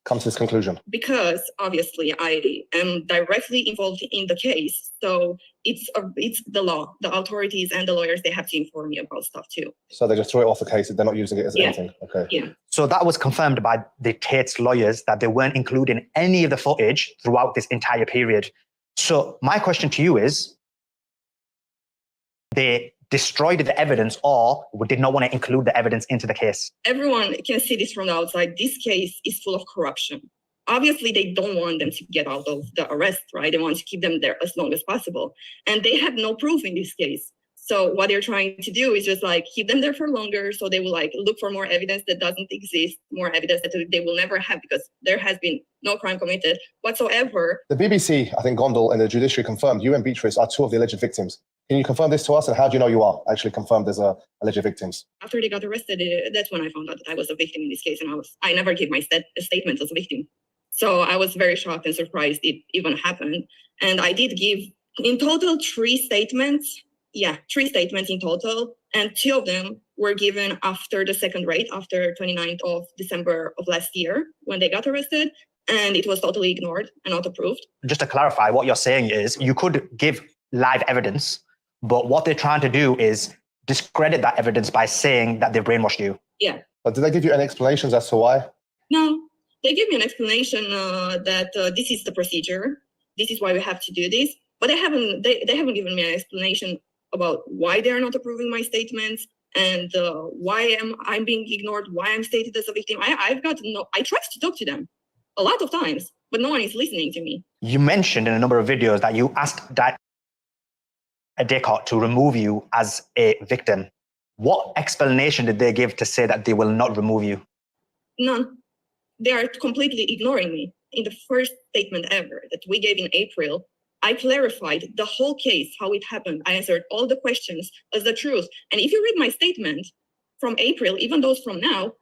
come to this conclusion? Because obviously I am directly involved in the case. So it's the law. The authorities and the lawyers, they have to inform me about stuff too. So they just threw it off the case. They're not using it as anything. Okay. Yeah. So that was confirmed by the Tate's lawyers that they weren't including any of the footage throughout this entire period. So my question to you is, they destroyed the evidence or did not want to include the evidence into the case? Everyone can see this from the outside. This case is full of corruption. Obviously, they don't want them to get out of the arrest, right? They want to keep them there as long as possible. And they have no proof in this case. So what they're trying to do is just like keep them there for longer. So they will like look for more evidence that doesn't exist, more evidence that they will never have because there has been no crime committed whatsoever. The BBC, I think Gondal and the judiciary confirmed you and Beatrice are two of the alleged victims. Can you confirm this to us? And how do you know you are actually confirmed as alleged victims? After they got arrested, that's when I found out that I was a victim in this case. And I never gave my statement as a victim. So I was very shocked and surprised it even happened. And I did give in total 3 statements. Yeah, 3 statements in total. And 2 of them were given after the second raid, after 29th of December of last year, when they got arrested. And it was totally ignored and not approved. Just to clarify, what you're saying is you could give live evidence, but what they're trying to do is discredit that evidence by saying that they brainwashed you. Yeah. But did they give you any explanations as to why? No, they gave me an explanation that this is the procedure. This is why we have to do this. But they haven't given me an explanation about why they're not approving my statements and why I'm being ignored, why I'm stated as a victim. I tried to talk to them a lot of times, but no one is listening to me. You mentioned in a number of videos that you asked Descartes to remove you as a victim. What explanation did they give to say that they will not remove you? None. They are completely ignoring me. In the first statement ever that we gave in April, I clarified the whole case, how it happened. I answered all the questions as the truth. And if you read my statement from April, even those from now,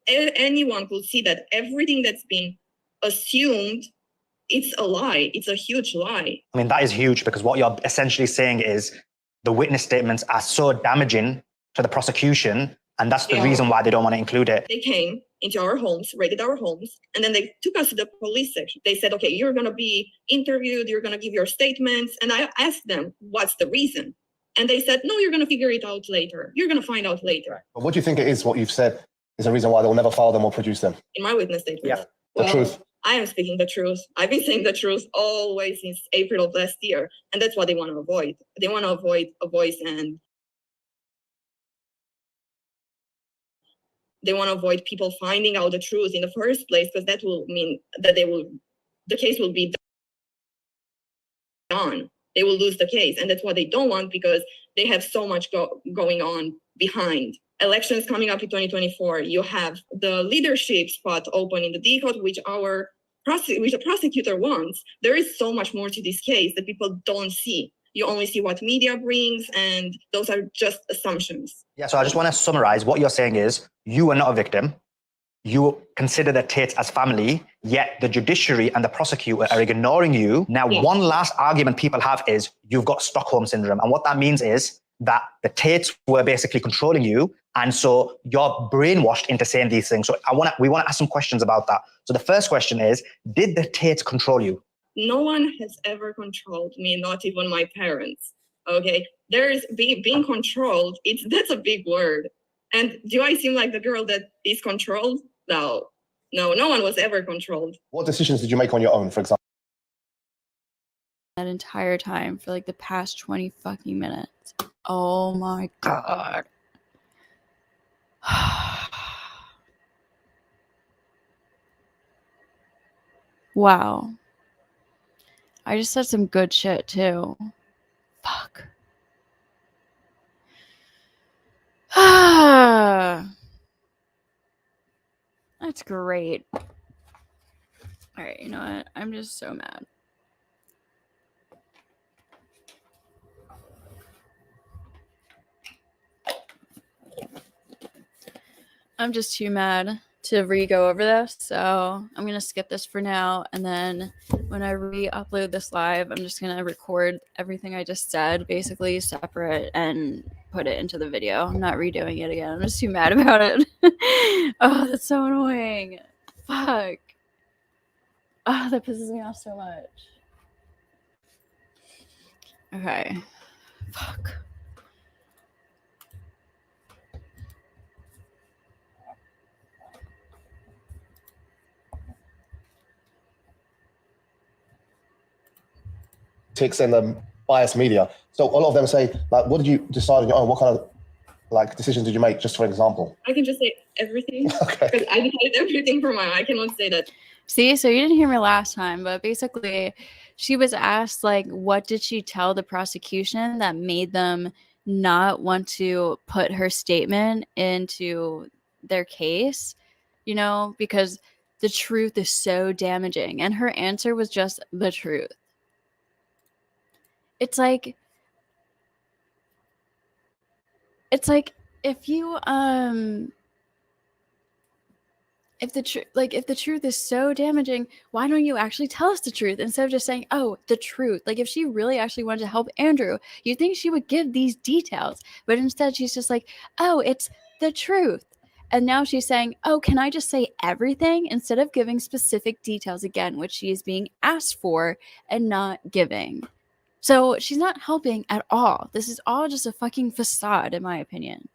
anyone could see that everything that's been assumed, it's a lie. It's a huge lie. I mean, that is huge because what you're essentially saying is the witness statements are so damaging to the prosecution, and that's the reason why they don't want to include it. They came into our homes, raided our homes, and then they took us to the police section. They said, okay, you're going to be interviewed, you're going to give your statements. And I asked them, what's the reason? And they said, no, you're going to figure it out later. You're going to find out later. But what do you think it is, what you've said, is the reason why they'll never file them or produce them? In my witness statement. Yeah. The truth. I am speaking the truth. I've been saying the truth always since April of last year. And that's what they want to avoid. They want to avoid a voice, and they want to avoid people finding out the truth in the first place, because that will mean that the case will be done. They will lose the case. And that's what they don't want, because they have so much going on behind. Elections coming up in 2024, you have the leadership spot open in the Decode, which the prosecutor wants. There is so much more to this case that people don't see. You only see what media brings, and those are just assumptions. Yeah, so I just want to summarize. What you're saying is you are not a victim. You consider the Tates as family, yet the judiciary and the prosecutor are ignoring you. Now, one last argument people have is you've got Stockholm syndrome. And what that means is that the Tates were basically controlling you. And so you're brainwashed into saying these things. So we want to ask some questions about that. So the first question is, did the Tates control you? No one has ever controlled me, not even my parents. Okay, there's being controlled. That's a big word. And do I seem like the girl that is controlled? No, no one was ever controlled. What decisions did you make on your own, for example? that entire time for like the past 20 fucking minutes. Oh my god. Wow. I just said some good shit too. Fuck. That's great. Alright, you know what? I'm just so mad. I'm just too mad to re-go over this, so I'm gonna skip this for now, and then when I re-upload this live, I'm just gonna record everything I just said, basically separate, and put it into the video. I'm not redoing it again. I'm just too mad about it. Oh, that's so annoying. Fuck. Oh, that pisses me off so much. Okay. Fuck. Politics and biased media. So a lot of them say, like, what did you decide on your own? What kind of like decisions did you make? Just for example. I can just say everything Okay. because I decided everything for my. I cannot say that. See, so you didn't hear me last time, but basically she was asked, like, what did she tell the prosecution that made them not want to put her statement into their case, you know, because the truth is so damaging. And her answer was just the truth. It's like if you if the truth is so damaging, why don't you actually tell us the truth instead of just saying, oh, the truth? Like, if she really actually wanted to help Andrew, you'd think she would give these details, but instead she's just like, oh, it's the truth. And now she's saying, oh, can I just say everything, instead of giving specific details again, which she is being asked for and not giving. So she's not helping at all. This is all just a fucking facade, in my opinion.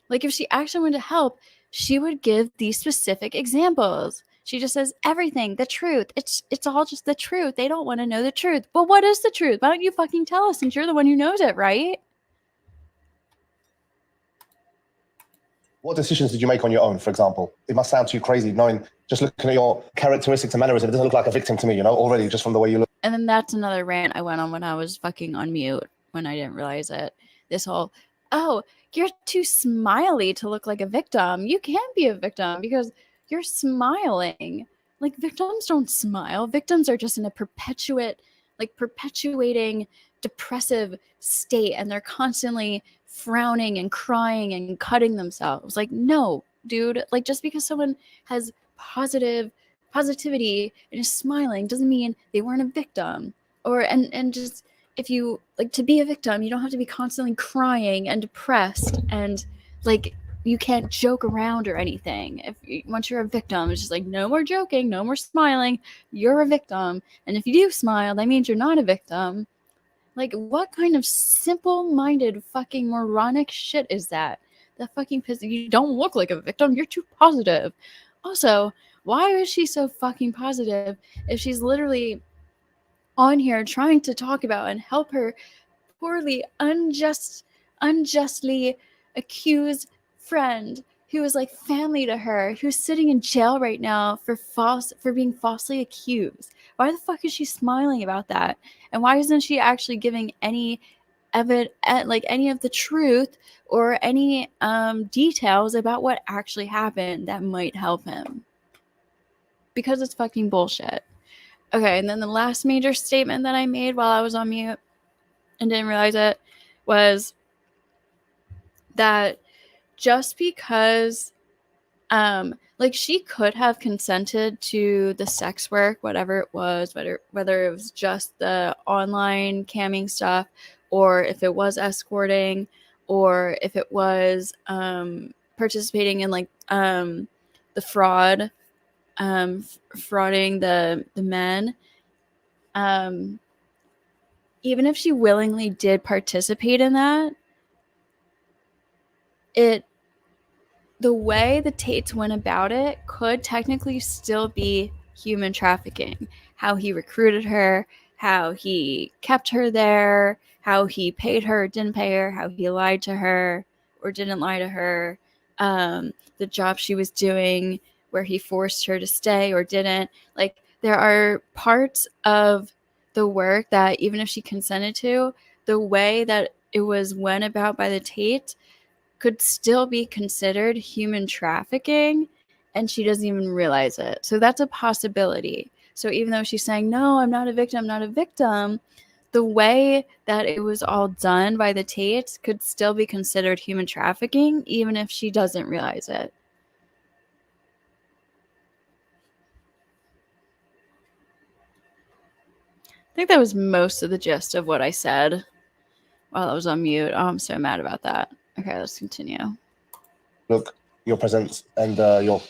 Like, if she actually wanted to help, she would give these specific examples. She just says everything, the truth. It's all just the truth. They don't want to know the truth. Well, what is the truth? Why don't you fucking tell us, since you're the one who knows it, right? What decisions did you make on your own, for example? It must sound too crazy knowing, just looking at your characteristics and mannerisms, it doesn't look like a victim to me, you know, already just from the way you look. And then that's another rant I went on when I was fucking on mute, when I didn't realize it. This whole, oh, you're too smiley to look like a victim. You can't be a victim because you're smiling. Like, victims don't smile. Victims are just in a perpetuating depressive state, and they're constantly frowning and crying and cutting themselves. Like, no, dude. Like, just because someone has positivity and is smiling doesn't mean they weren't a victim. Or and just, if you like to be a victim, you don't have to be constantly crying and depressed, and like, you can't joke around or anything. Once you're a victim, it's just like, no more joking, no more smiling. You're a victim, and if you do smile, that means you're not a victim. Like, what kind of simple-minded fucking moronic shit is that? That fucking you don't look like a victim. You're too positive. Also, why is she so fucking positive if she's literally on here trying to talk about and help her poorly, unjustly accused friend who is like family to her, who's sitting in jail right now for being falsely accused? Why the fuck is she smiling about that? And why isn't she actually giving any any of the truth or any details about what actually happened that might help him? Because it's fucking bullshit. Okay, and then the last major statement that I made while I was on mute and didn't realize it was that just because like, she could have consented to the sex work, whatever it was, whether it was just the online camming stuff, or if it was escorting, or if it was participating in like the fraud, frauding the men. Even if she willingly did participate in that, the way the Tates went about it could technically still be human trafficking. How he recruited her, how he kept her there, how he paid her, didn't pay her, how he lied to her or didn't lie to her, the job she was doing where he forced her to stay or didn't. Like, there are parts of the work that even if she consented to, the way that it was went about by the Tate could still be considered human trafficking, and she doesn't even realize it. So that's a possibility. So even though she's saying, no, I'm not a victim, the way that it was all done by the Tates could still be considered human trafficking, even if she doesn't realize it. I think that was most of the gist of what I said while I was on mute. Oh, I'm so mad about that. Okay, let's continue. Look, your presence and your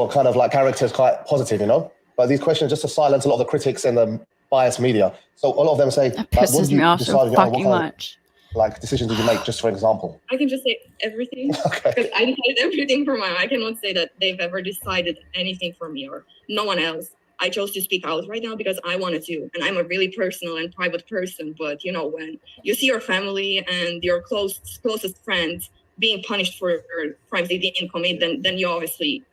kind of like character is quite positive, you know. But these questions just to silence a lot of the critics and the biased media. So a lot of them say, that pisses me off so fucking much. Like decisions did you make, just for example? I can just say everything. Okay. Because I decided everything for my. I cannot say that they've ever decided anything for me or no one else. I chose to speak out right now because I wanted to, and I'm a really personal and private person. But you know, when you see your family and your closest friends being punished for crimes they didn't commit, then you obviously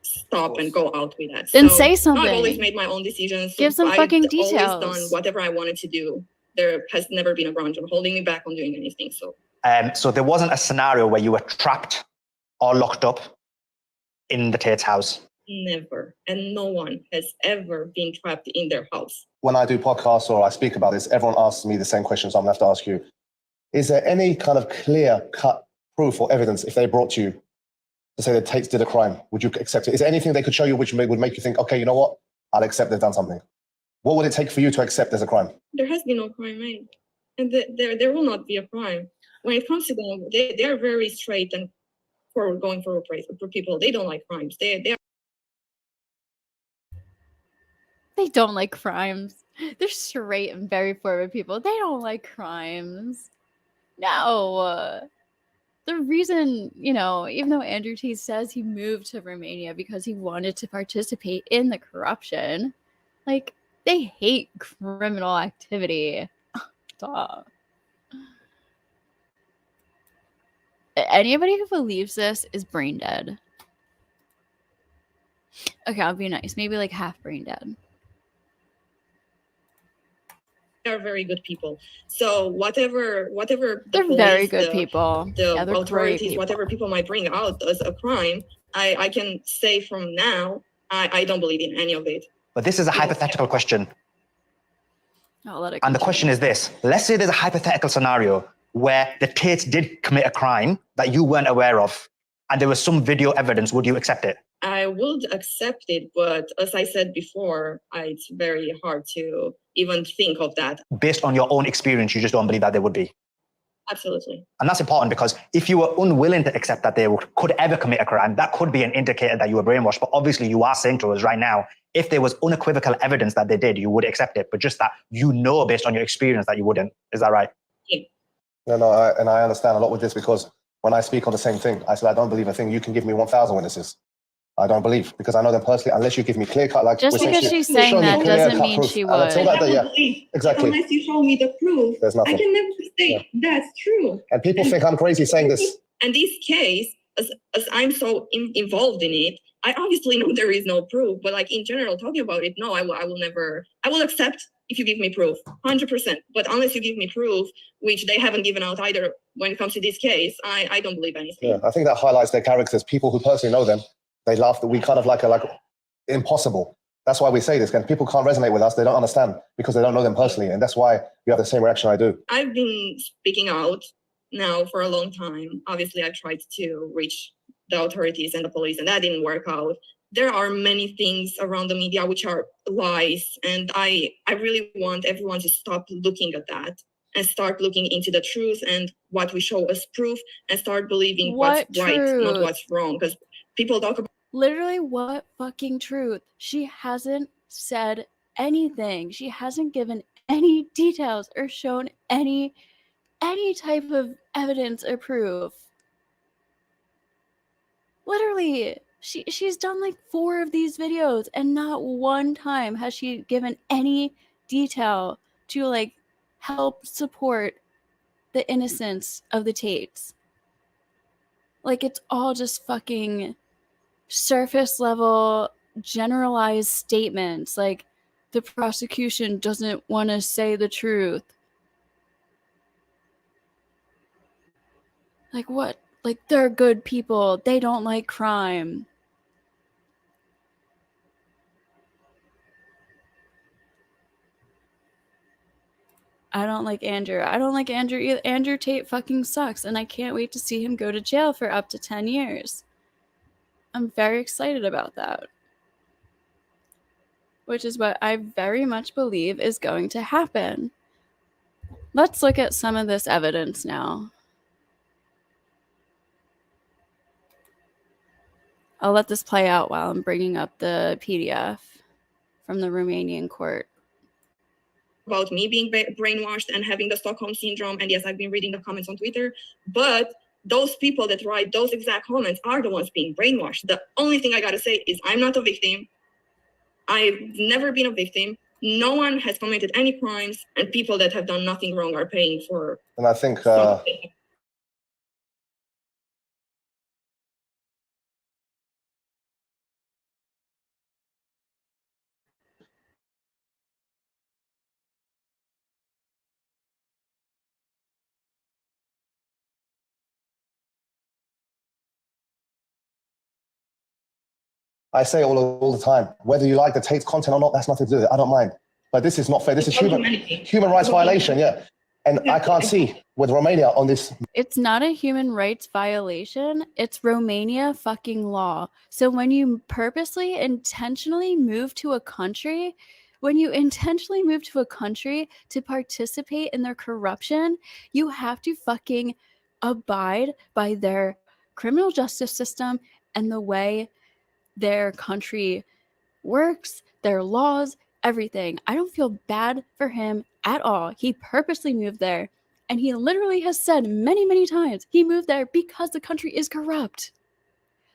stop and go out with that. Then say something. I've always made my own decisions. Give some fucking I've details. always done whatever I wanted to do. There has never been a ground of holding me back on doing anything. So there wasn't a scenario where you were trapped or locked up in the Tate's house? Never. And no one has ever been trapped in their house. When I do podcasts or I speak about this, everyone asks me the same question, so I'm going to have to ask you. Is there any kind of clear-cut proof or evidence if they brought you to say that Tates did a crime? Would you accept it? Is there anything they could show you which would make you think, okay, you know what? I'll accept they've done something. What would it take for you to accept there's a crime? There has been no crime made. And there will not be a crime. When it comes to them, they are very straight and going for people. They don't like crimes. They don't like crimes. They're straight and very forward people. They don't like crimes. No. The reason, you know, even though Andrew Tate says he moved to Romania because he wanted to participate in the corruption, like, they hate criminal activity. Duh. Anybody who believes this is brain dead. Okay, I'll be nice. Maybe like half brain dead. are very good people. So whatever they're police, very good people. The Yeah, they're authorities, great people. whatever people might bring out as a crime, I can say from now, I don't believe in any of it. But this is a hypothetical question. I'll let it And the question is this. Let's say there's a hypothetical scenario where the Tates did commit a crime that you weren't aware of, and there was some video evidence. Would you accept it? I would accept it, but as I said before, it's very hard to even think of that. Based on your own experience, you just don't believe that there would be? Absolutely. And that's important, because if you were unwilling to accept that they could ever commit a crime, that could be an indicator that you were brainwashed. But obviously you are saying to us right now, if there was unequivocal evidence that they did, you would accept it, but just that you know based on your experience that you wouldn't. Is that right? Yeah. No, I understand a lot with this, because when I speak on the same thing, I said, I don't believe a thing. You can give me 1,000 witnesses. I don't believe, because I know them personally, unless you give me clear cut. Like, just because she's saying that doesn't mean she would. Exactly. Unless you show me the proof, there's nothing. I can never say that's true. And people think I'm crazy saying this. And this case, as I'm so involved in it, I obviously know there is no proof, but like in general, talking about it, no, I will never, I will accept if you give me proof, 100%. But unless you give me proof, which they haven't given out either when it comes to this case, I don't believe anything. Yeah, I think that highlights their characters. People who personally know them, they laugh that we kind of like impossible. That's why we say this, and people can't resonate with us. They don't understand because they don't know them personally. And that's why you have the same reaction I do. I've been speaking out now for a long time. Obviously, I've tried to reach the authorities and the police, and that didn't work out. There are many things around the media which are lies, and I really want everyone to stop looking at that and start looking into the truth and what we show as proof, and start believing what's right, not what's wrong. Because people talk about literally what fucking truth. She hasn't said anything. She hasn't given any details or shown any type of evidence or proof. Literally, she's done like 4 of these videos, and not one time has she given any detail to like help support the innocence of the Tates. Like, it's all just fucking surface level generalized statements. Like, the prosecution doesn't want to say the truth. Like, what? Like, they're good people. They don't like crime. I don't like Andrew. I don't like Andrew either. Andrew Tate fucking sucks, and I can't wait to see him go to jail for up to 10 years. I'm very excited about that. Which is what I very much believe is going to happen. Let's look at some of this evidence now. I'll let this play out while I'm bringing up the PDF from the Romanian court. About me being brainwashed and having the Stockholm syndrome. And yes, I've been reading the comments on Twitter, but those people that write those exact comments are the ones being brainwashed. The only thing I gotta say is I'm not a victim. I've never been a victim. No one has committed any crimes, and people that have done nothing wrong are paying for. And I think I say all the time, whether you like the Tate's content or not, that's nothing to do with it. I don't mind. But this is not fair. This is human rights violation, yeah. And I can't see with Romania on this. It's not a human rights violation. It's Romania fucking law. So when you purposely, intentionally move to a country, to participate in their corruption, you have to fucking abide by their criminal justice system and the way their country works, their laws, everything. I don't feel bad for him at all. He purposely moved there, and he literally has said many, many times he moved there because the country is corrupt.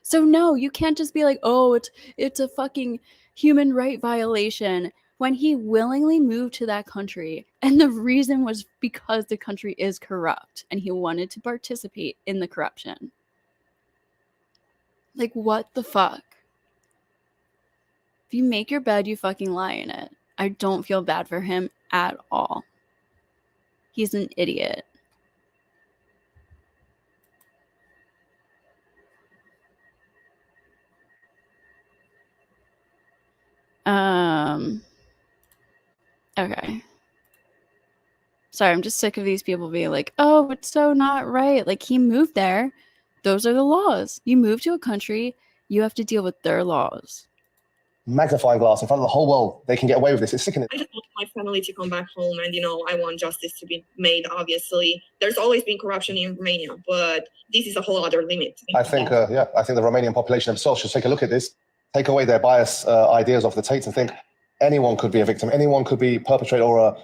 So no, you can't just be like, oh, it's a fucking human right violation when he willingly moved to that country, and the reason was because the country is corrupt and he wanted to participate in the corruption. Like, what the fuck? If you make your bed, you fucking lie in it. I don't feel bad for him at all. He's an idiot. Okay. Sorry, I'm just sick of these people being like, oh, it's so not right. Like, he moved there. Those are the laws. You move to a country, you have to deal with their laws. Magnifying glass in front of the whole world, they can get away with this. It's sickening. I just want my family to come back home, and I want justice to be made. Obviously, there's always been corruption in Romania, but this is a whole other limit. I think the Romanian population themselves should take a look at this, take away their bias ideas of the Tates, and think anyone could be a victim, anyone could be perpetrator or a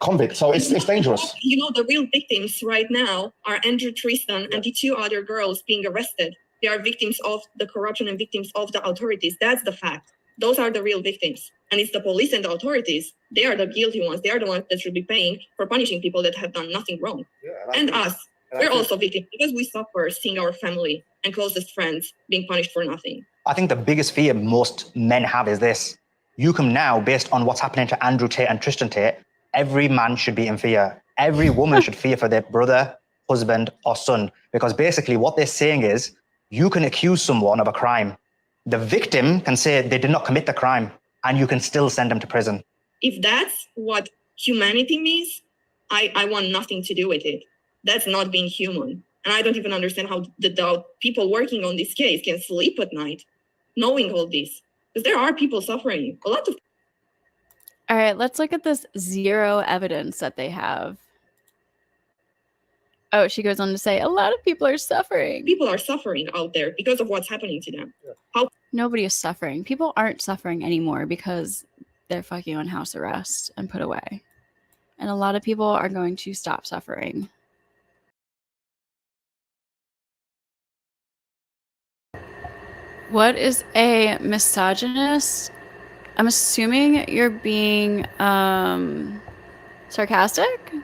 convict. So it's dangerous. The real victims right now are Andrew Tristan and the two other girls being arrested. They are victims of the corruption and victims of the authorities. That's the fact. Those are the real victims. And it's the police and the authorities. They are the guilty ones. They are the ones that should be paying for punishing people that have done nothing wrong. And us. We're also victims because we suffer seeing our family and closest friends being punished for nothing. I think the biggest fear most men have is this. You can now, based on what's happening to Andrew Tate and Tristan Tate, every man should be in fear. Every woman should fear for their brother, husband, or son. Because basically what they're saying is, you can accuse someone of a crime. The victim can say they did not commit the crime, and you can still send them to prison. If that's what humanity means, I want nothing to do with it. That's not being human. And I don't even understand how the people working on this case can sleep at night, knowing all this. Because there are people suffering. A lot of. All right, let's look at this zero evidence that they have. Oh, she goes on to say, a lot of people are suffering. People are suffering out there because of what's happening to them. Nobody is suffering. People aren't suffering anymore because they're fucking on house arrest and put away. And a lot of people are going to stop suffering. What is a misogynist? I'm assuming you're being sarcastic?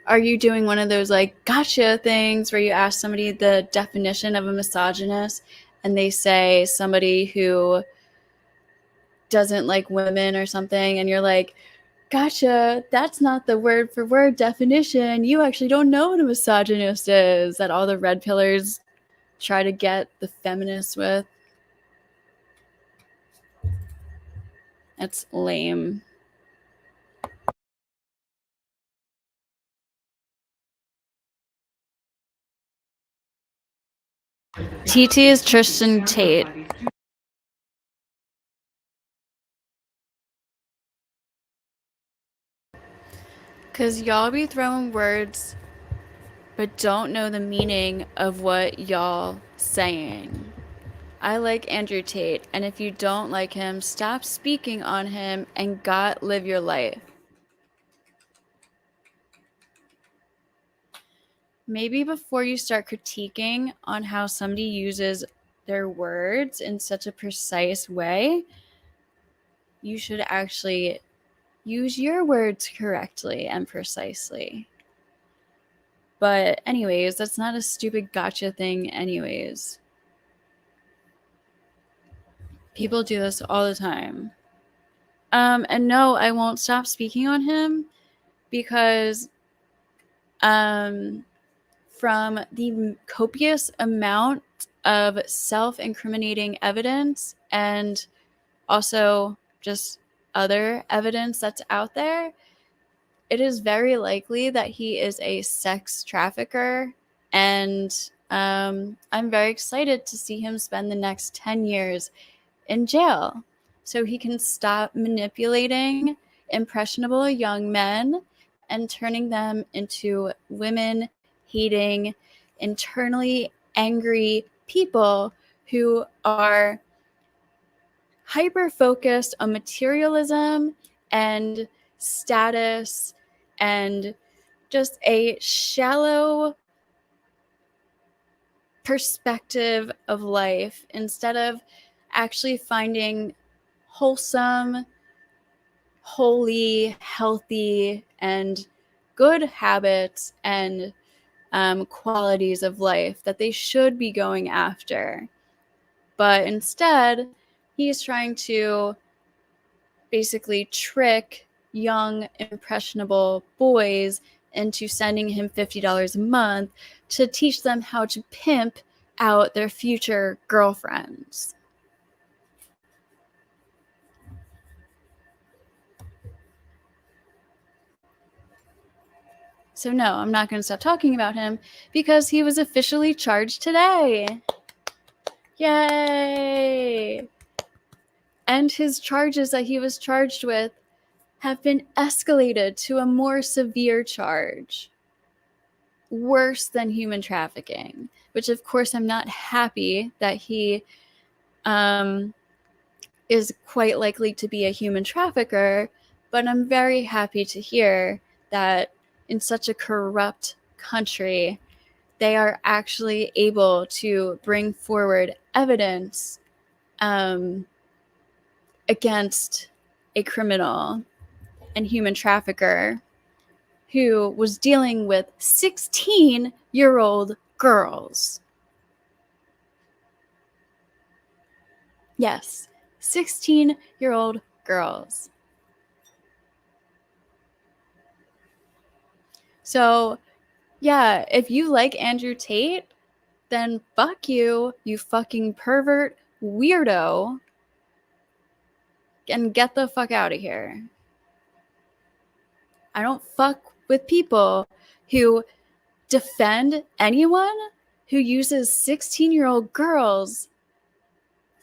Are you doing one of those like gotcha things where you ask somebody the definition of a misogynist and they say somebody who doesn't like women or something, and you're like, gotcha, that's not the word for word definition. You actually don't know what a misogynist is, that all the red pillars try to get the feminists with. That's lame. TT is Tristan Tate. Because y'all be throwing words but don't know the meaning of what y'all saying. I like Andrew Tate, and if you don't like him, stop speaking on him and live your life. Maybe before you start critiquing on how somebody uses their words in such a precise way, you should actually use your words correctly and precisely. But anyways, that's not a stupid gotcha thing anyways. People do this all the time. And no, I won't stop speaking on him because from the copious amount of self-incriminating evidence and also just other evidence that's out there, it is very likely that he is a sex trafficker, and I'm very excited to see him spend the next 10 years in jail so he can stop manipulating impressionable young men and turning them into women-hating, internally angry people who are hyper-focused on materialism and status and just a shallow perspective of life instead of actually finding wholesome, holy, healthy, and good habits and qualities of life that they should be going after. But instead, he's trying to basically trick young, impressionable boys into sending him $50 a month to teach them how to pimp out their future girlfriends. So no, I'm not going to stop talking about him because he was officially charged today. Yay! And his charges that he was charged with have been escalated to a more severe charge. Worse than human trafficking, which of course I'm not happy that he is quite likely to be a human trafficker, but I'm very happy to hear that in such a corrupt country, they are actually able to bring forward evidence against a criminal and human trafficker who was dealing with 16-year-old girls. Yes, 16-year-old girls. So, yeah, if you like Andrew Tate, then fuck you, you fucking pervert weirdo, and get the fuck out of here. I don't fuck with people who defend anyone who uses 16-year-old girls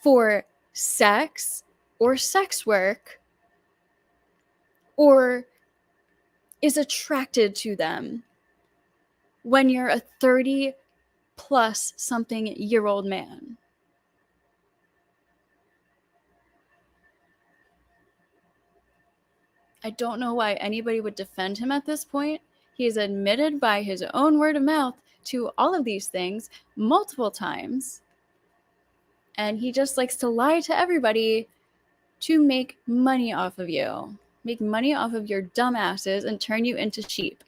for sex or sex work or is attracted to them when you're a 30 plus something year old man. I don't know why anybody would defend him at this point. He has admitted by his own word of mouth to all of these things multiple times. And he just likes to lie to everybody to make money off of you, make money off of your dumbasses and turn you into sheep.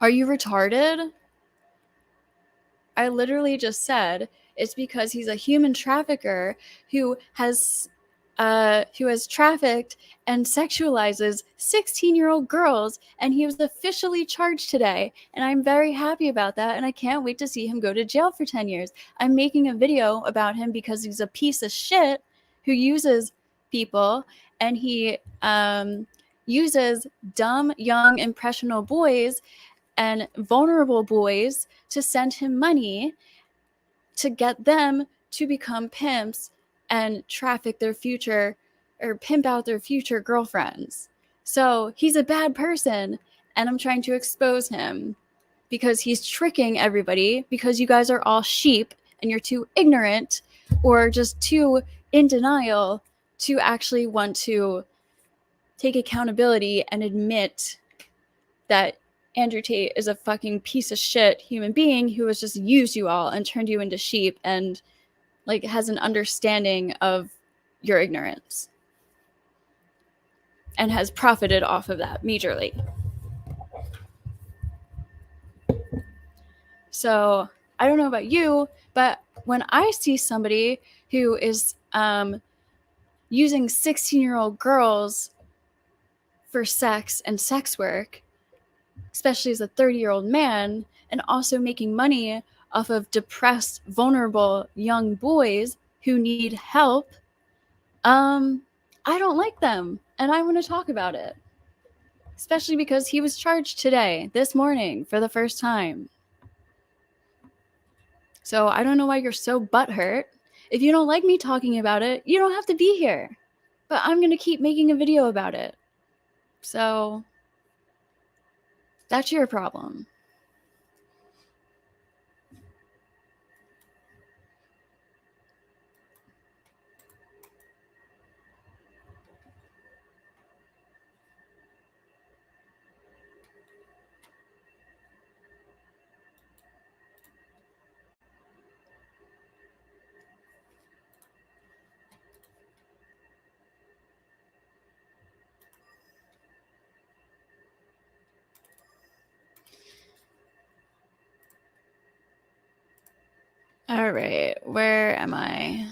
Are you retarded? I literally just said it's because he's a human trafficker who has trafficked and sexualizes 16-year-old girls, and he was officially charged today, and I'm very happy about that, and I can't wait to see him go to jail for 10 years. I'm making a video about him because he's a piece of shit who uses people, and he uses dumb, young, impressionable boys and vulnerable boys to send him money to get them to become pimps and traffic their future or pimp out their future girlfriends. So he's a bad person, and I'm trying to expose him because he's tricking everybody, because you guys are all sheep and you're too ignorant or just too in denial to actually want to take accountability and admit that Andrew Tate is a fucking piece of shit human being who has just used you all and turned you into sheep and like has an understanding of your ignorance and has profited off of that majorly. So I don't know about you, but when I see somebody who is using 16-year-old girls for sex and sex work, especially as a 30-year-old man, and also making money off of depressed, vulnerable young boys who need help, I don't like them, and I want to talk about it. Especially because he was charged today, this morning, for the first time. So I don't know why you're so butthurt. If you don't like me talking about it, you don't have to be here. But I'm going to keep making a video about it. So that's your problem. All right, where am I?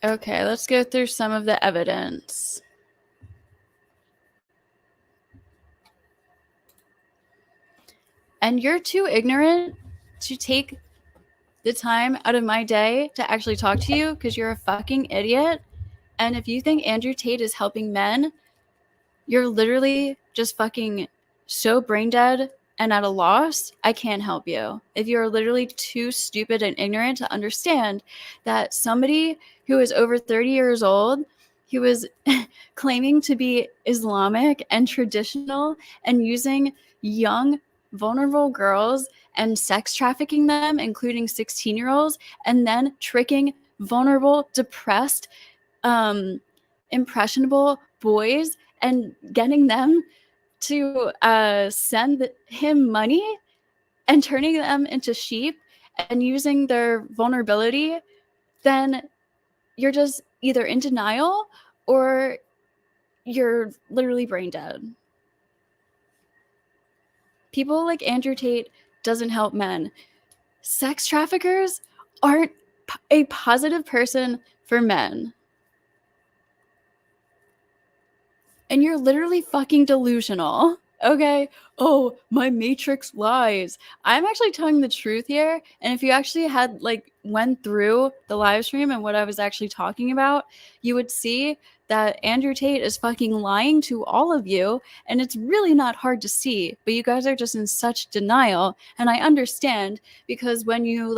Okay, let's go through some of the evidence. And you're too ignorant to take the time out of my day to actually talk to you because you're a fucking idiot. And if you think Andrew Tate is helping men, you're literally just fucking so brain dead and at a loss. I can't help you. If you're literally too stupid and ignorant to understand that somebody who is over 30 years old, who was claiming to be Islamic and traditional and using young, vulnerable girls and sex trafficking them, including 16-year-olds, and then tricking vulnerable, depressed, impressionable boys and getting them to send him money and turning them into sheep and using their vulnerability, then you're just either in denial or you're literally brain dead. People like Andrew Tate doesn't help men. Sex traffickers aren't a positive person for men. And you're literally fucking delusional. Okay? Oh, my matrix lies. I'm actually telling the truth here. And if you actually had went through the live stream and what I was actually talking about, you would see that Andrew Tate is fucking lying to all of you. And it's really not hard to see, but you guys are just in such denial. And I understand, because when you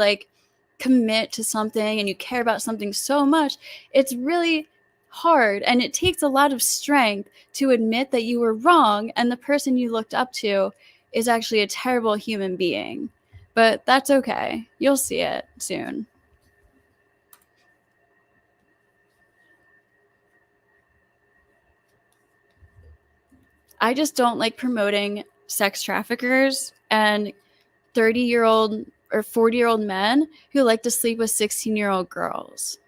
commit to something and you care about something so much, it's really hard, and it takes a lot of strength to admit that you were wrong and the person you looked up to is actually a terrible human being. But that's okay. You'll see it soon. I just don't like promoting sex traffickers and 30-year-old or 40-year-old men who like to sleep with 16-year-old girls.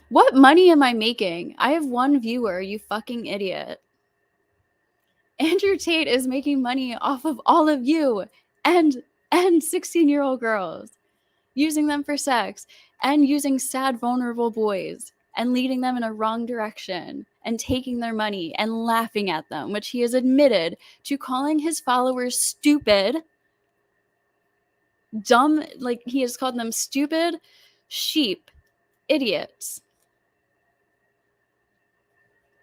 What money am I making? I have one viewer, you fucking idiot. Andrew Tate is making money off of all of you and 16-year-old girls, using them for sex and using sad, vulnerable boys and leading them in a wrong direction and taking their money and laughing at them, which he has admitted to calling his followers stupid, dumb, like he has called them stupid, sheep, idiots,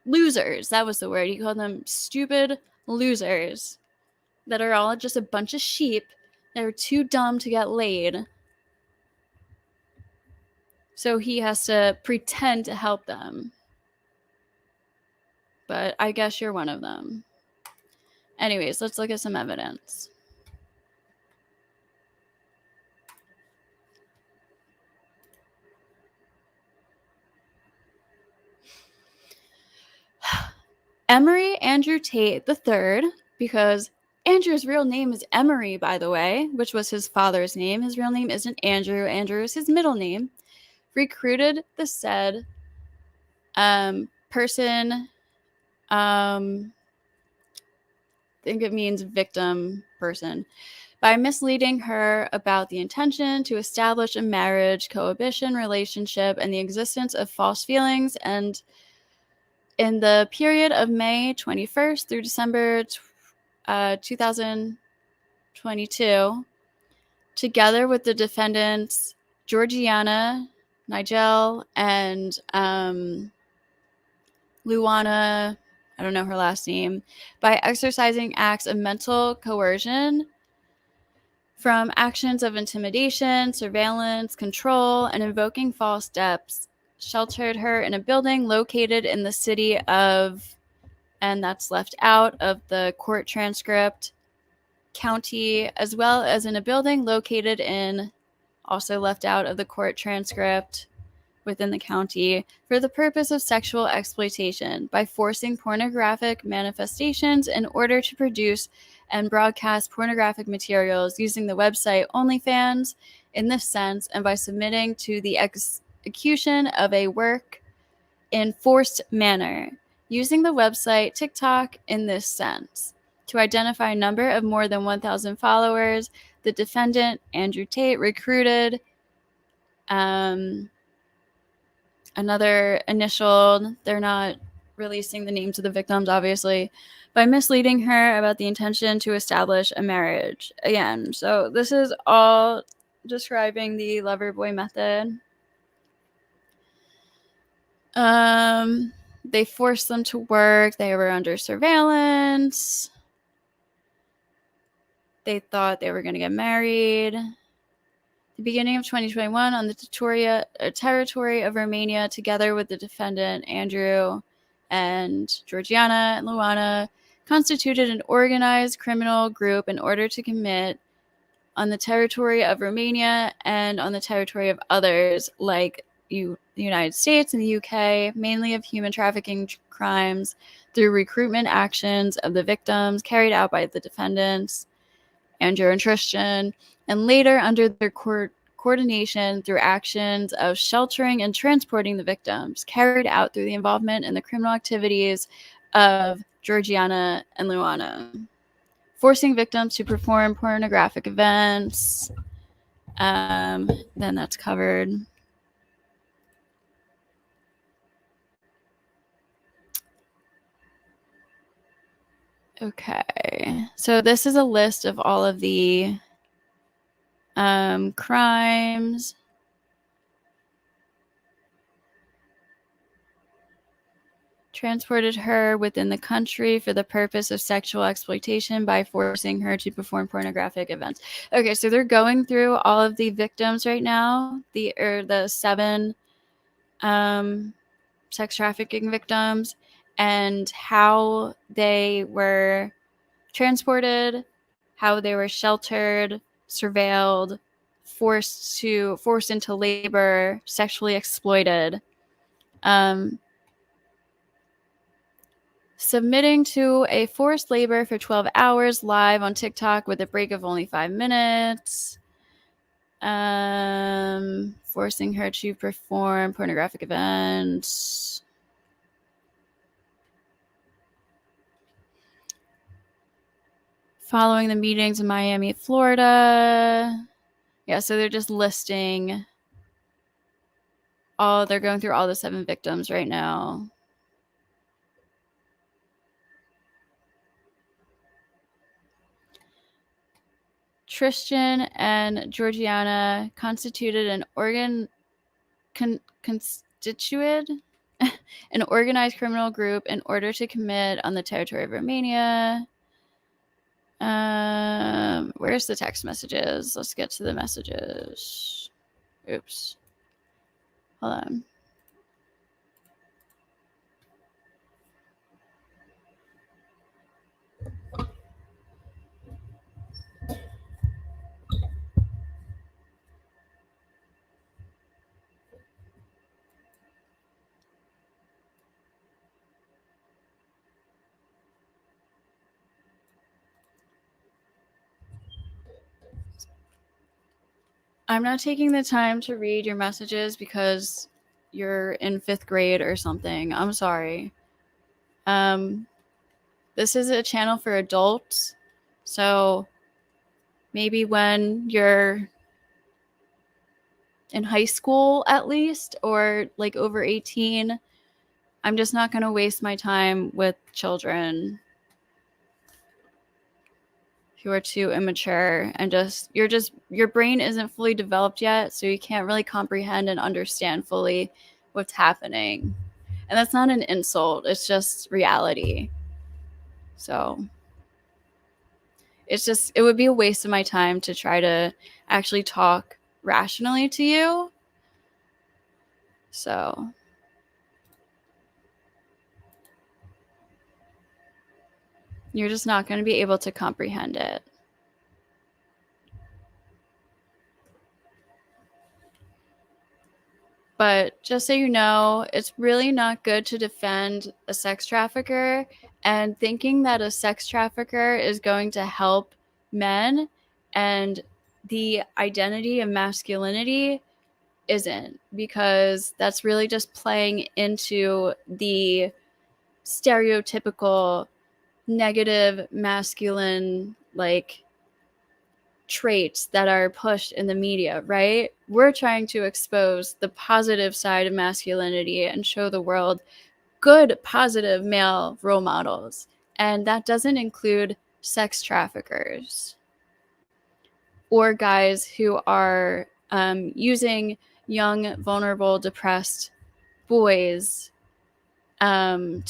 losers. That was the word. He called them stupid losers that are all just a bunch of sheep that are too dumb to get laid. So he has to pretend to help them. But I guess you're one of them. Anyways, let's look at some evidence. Emery Andrew Tate III, because Andrew's real name is Emery, by the way, which was his father's name. His real name isn't Andrew. Andrew is his middle name. Recruited the said person, I think it means victim person, by misleading her about the intention to establish a marriage, cohabitation relationship, and the existence of false feelings. And in the period of May 21st through December 2022, together with the defendants Georgiana, Nigel, and Luana, I don't know her last name, by exercising acts of mental coercion from actions of intimidation, surveillance, control, and invoking false debts, sheltered her in a building located in the city of, and that's left out of the court transcript, county, as well as in a building located in, also left out of the court transcript, within the county, for the purpose of sexual exploitation by forcing pornographic manifestations in order to produce and broadcast pornographic materials using the website OnlyFans in this sense, and by submitting to the execution of a work in forced manner using the website TikTok in this sense. To identify a number of more than 1,000 followers, the defendant, Andrew Tate, recruited another initial, they're not releasing the names of the victims, obviously, by misleading her about the intention to establish a marriage. Again, so this is all describing the lover boy method. They forced them to work. They were under surveillance. They thought they were going to get married. The beginning of 2021, on the territory of Romania, together with the defendant Andrew and Georgiana and Luana, constituted an organized criminal group in order to commit on the territory of Romania and on the territory of others like the United States and the UK, mainly of human trafficking crimes through recruitment actions of the victims carried out by the defendants, Andrew and Tristan, and later under their coordination through actions of sheltering and transporting the victims, carried out through the involvement in the criminal activities of Georgiana and Luana, forcing victims to perform pornographic events. Then that's covered. Okay, so this is a list of all of the crimes. Transported her within the country for the purpose of sexual exploitation by forcing her to perform pornographic events. Okay, so they're going through all of the victims right now, the 7 sex trafficking victims and how they were transported, how they were sheltered, surveilled, forced into labor, sexually exploited, submitting to a forced labor for 12 hours live on TikTok with a break of only 5 minutes, forcing her to perform pornographic events. Following the meetings in Miami, Florida. Yeah, so they're just listing they're going through all the 7 victims right now. Tristan and Georgiana constituted an an organized criminal group in order to commit on the territory of Romania. Where's the text messages? Let's get to the messages. Oops. Hold on. I'm not taking the time to read your messages because you're in 5th grade or something. I'm sorry. This is a channel for adults, so maybe when you're in high school at least, or like over 18, I'm just not going to waste my time with children who are too immature and your brain isn't fully developed yet, so you can't really comprehend and understand fully what's happening. And that's not an insult, it's just reality. So it would be a waste of my time to try to actually talk rationally to you. So you're just not going to be able to comprehend it. But just so you know, it's really not good to defend a sex trafficker, and thinking that a sex trafficker is going to help men and the identity of masculinity isn't, because that's really just playing into the stereotypical negative masculine traits that are pushed in the media, right? We're trying to expose the positive side of masculinity and show the world good, positive male role models. And that doesn't include sex traffickers or guys who are using young, vulnerable, depressed boys to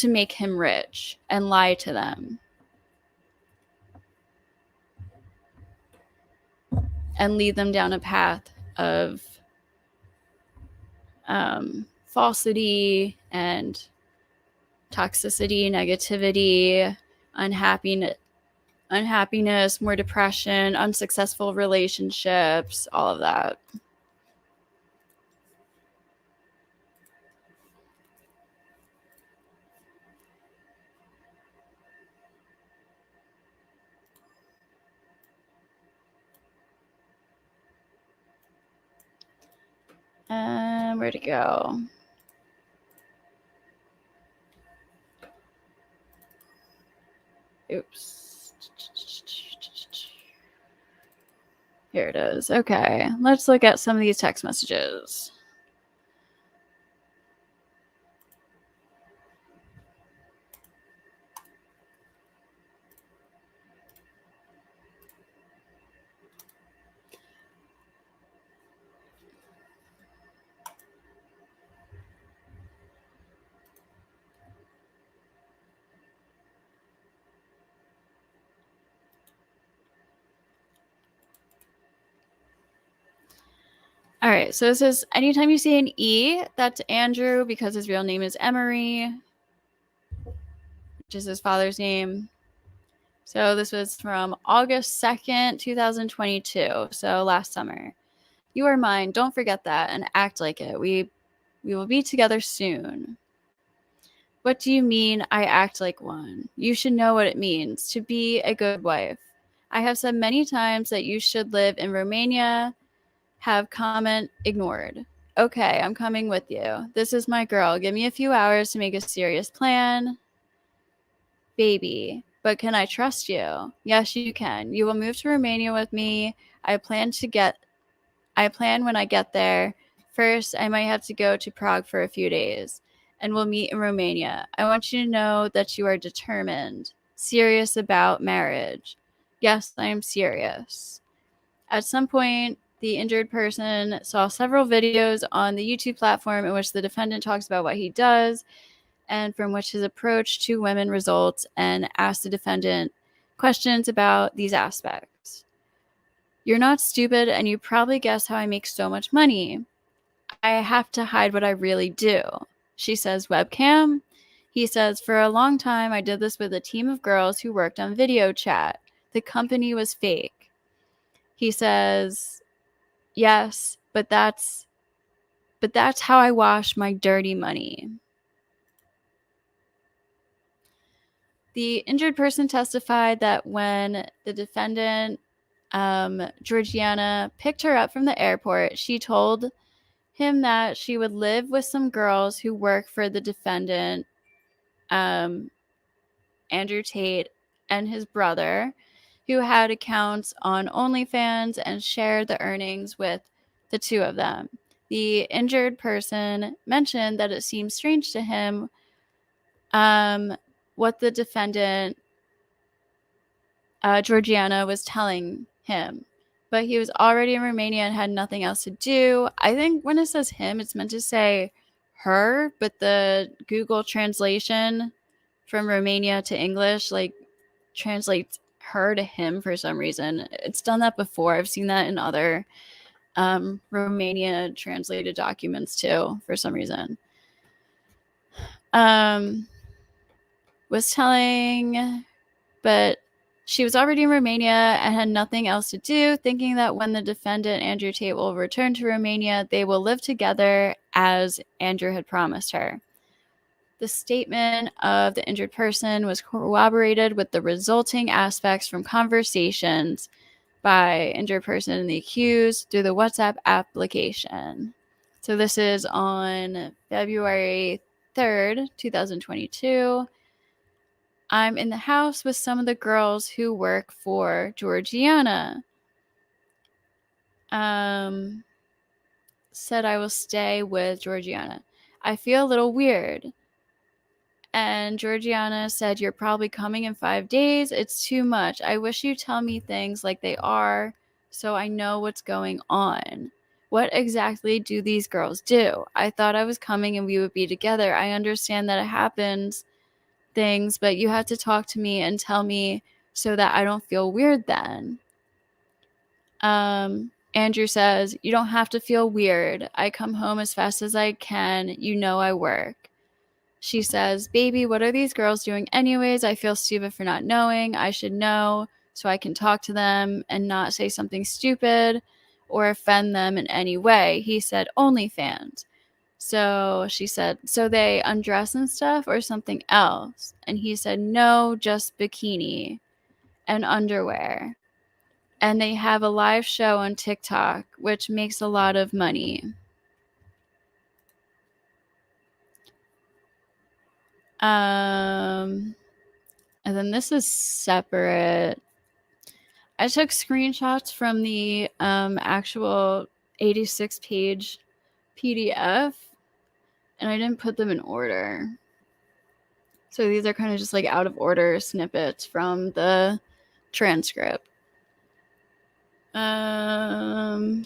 make him rich and lie to them and lead them down a path of falsity and toxicity, negativity, unhappiness, more depression, unsuccessful relationships, all of that. Where'd it go? Oops. Here it is. Okay, let's look at some of these text messages. All right, so this is anytime you see an E, that's Andrew because his real name is Emery, which is his father's name. So this was from August 2nd, 2022, so last summer. You are mine, don't forget that, and act like it. We will be together soon. What do you mean I act like one? You should know what it means to be a good wife. I have said many times that you should live in Romania. Have comment ignored. Okay, I'm coming with you. This is my girl. Give me a few hours to make a serious plan. Baby, but can I trust you? Yes, you can. You will move to Romania with me. I plan when I get there. First, I might have to go to Prague for a few days, and we'll meet in Romania. I want you to know that you are determined, serious about marriage. Yes, I am serious. At some point, the injured person saw several videos on the YouTube platform in which the defendant talks about what he does and from which his approach to women results, and asked the defendant questions about these aspects. You're not stupid, and you probably guess how I make so much money. I have to hide what I really do. She says, webcam? He says, for a long time, I did this with a team of girls who worked on video chat. The company was fake. He says, yes, but that's how I wash my dirty money. The injured person testified that when the defendant, Georgiana, picked her up from the airport, she told him that she would live with some girls who work for the defendant, Andrew Tate, and his brother, who had accounts on OnlyFans and shared the earnings with the two of them. The injured person mentioned that it seemed strange to him what the defendant, Georgiana, was telling him. But he was already in Romania and had nothing else to do. I think when it says him, it's meant to say her, but the Google translation from Romania to English, like, translates her to him for some reason. It's done that before. I've seen that in other Romania translated documents too, for some reason. Was telling, but she was already in Romania and had nothing else to do, thinking that when the defendant, Andrew Tate, will return to Romania, they will live together as Andrew had promised her. The statement of the injured person was corroborated with the resulting aspects from conversations by injured person and the accused through the WhatsApp application. So this is on February 3rd, 2022. I'm in the house with some of the girls who work for Georgiana. Said I will stay with Georgiana. I feel a little weird. And Georgiana said, you're probably coming in 5 days. It's too much. I wish you tell me things like they are so I know what's going on. What exactly do these girls do? I thought I was coming and we would be together. I understand that it happens things, but you have to talk to me and tell me so that I don't feel weird then. Andrew says, you don't have to feel weird. I come home as fast as I can. You know I work. She says, baby, what are these girls doing anyways? I feel stupid for not knowing. I should know so I can talk to them and not say something stupid or offend them in any way. He said, OnlyFans. So she said, so they undress and stuff or something else? And he said, no, just bikini and underwear. And they have a live show on TikTok, which makes a lot of money. And then this is separate. I took screenshots from the actual 86-page PDF, and I didn't put them in order. So these are kind of just like out of order snippets from the transcript. Andrew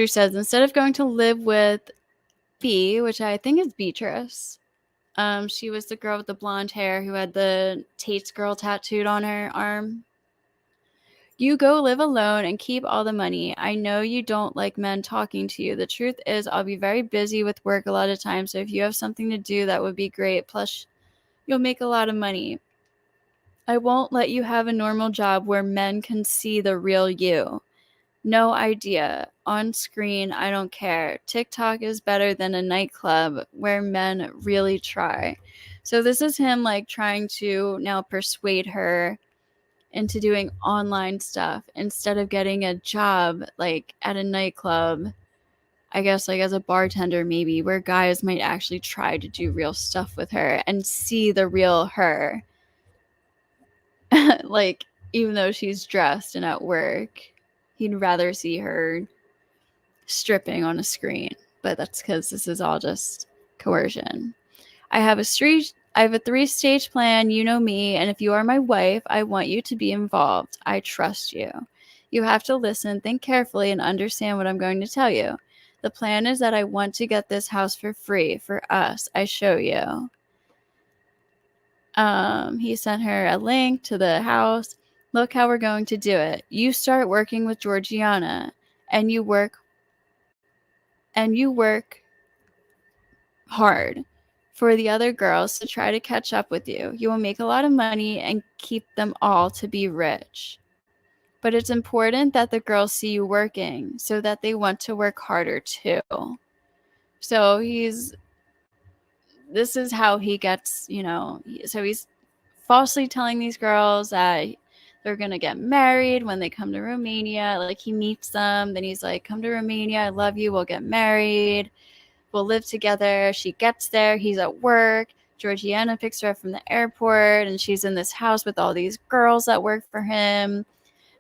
says, instead of going to live with B, which I think is Beatrice, she was the girl with the blonde hair who had the Tate's girl tattooed on her arm. You go live alone and keep all the money. I know you don't like men talking to you. The truth is, I'll be very busy with work a lot of times, so if you have something to do, that would be great. Plus, you'll make a lot of money. I won't let you have a normal job where men can see the real you. No idea. On screen, I don't care. TikTok is better than a nightclub where men really try. So this is him like trying to now persuade her into doing online stuff instead of getting a job like at a nightclub, I guess like as a bartender maybe, where guys might actually try to do real stuff with her and see the real her. Like, even though she's dressed and at work, he'd rather see her stripping on a screen. But that's because this is all just coercion. I have a 3-stage plan. You know me, and if you are my wife, I want you to be involved. I trust you. You have to listen, think carefully, and understand what I'm going to tell you. The plan is that I want to get this house for free for us. I show you. He sent her a link to the house. Look how we're going to do it. You start working with Georgiana, and you work hard for the other girls to try to catch up with you. You will make a lot of money and keep them all to be rich. But it's important that the girls see you working so that they want to work harder too. So this is how he gets, so he's falsely telling these girls that they're going to get married when they come to Romania. Like, he meets them, then he's like, come to Romania, I love you, we'll get married, we'll live together. She gets there, he's at work, Georgiana picks her up from the airport, and she's in this house with all these girls that work for him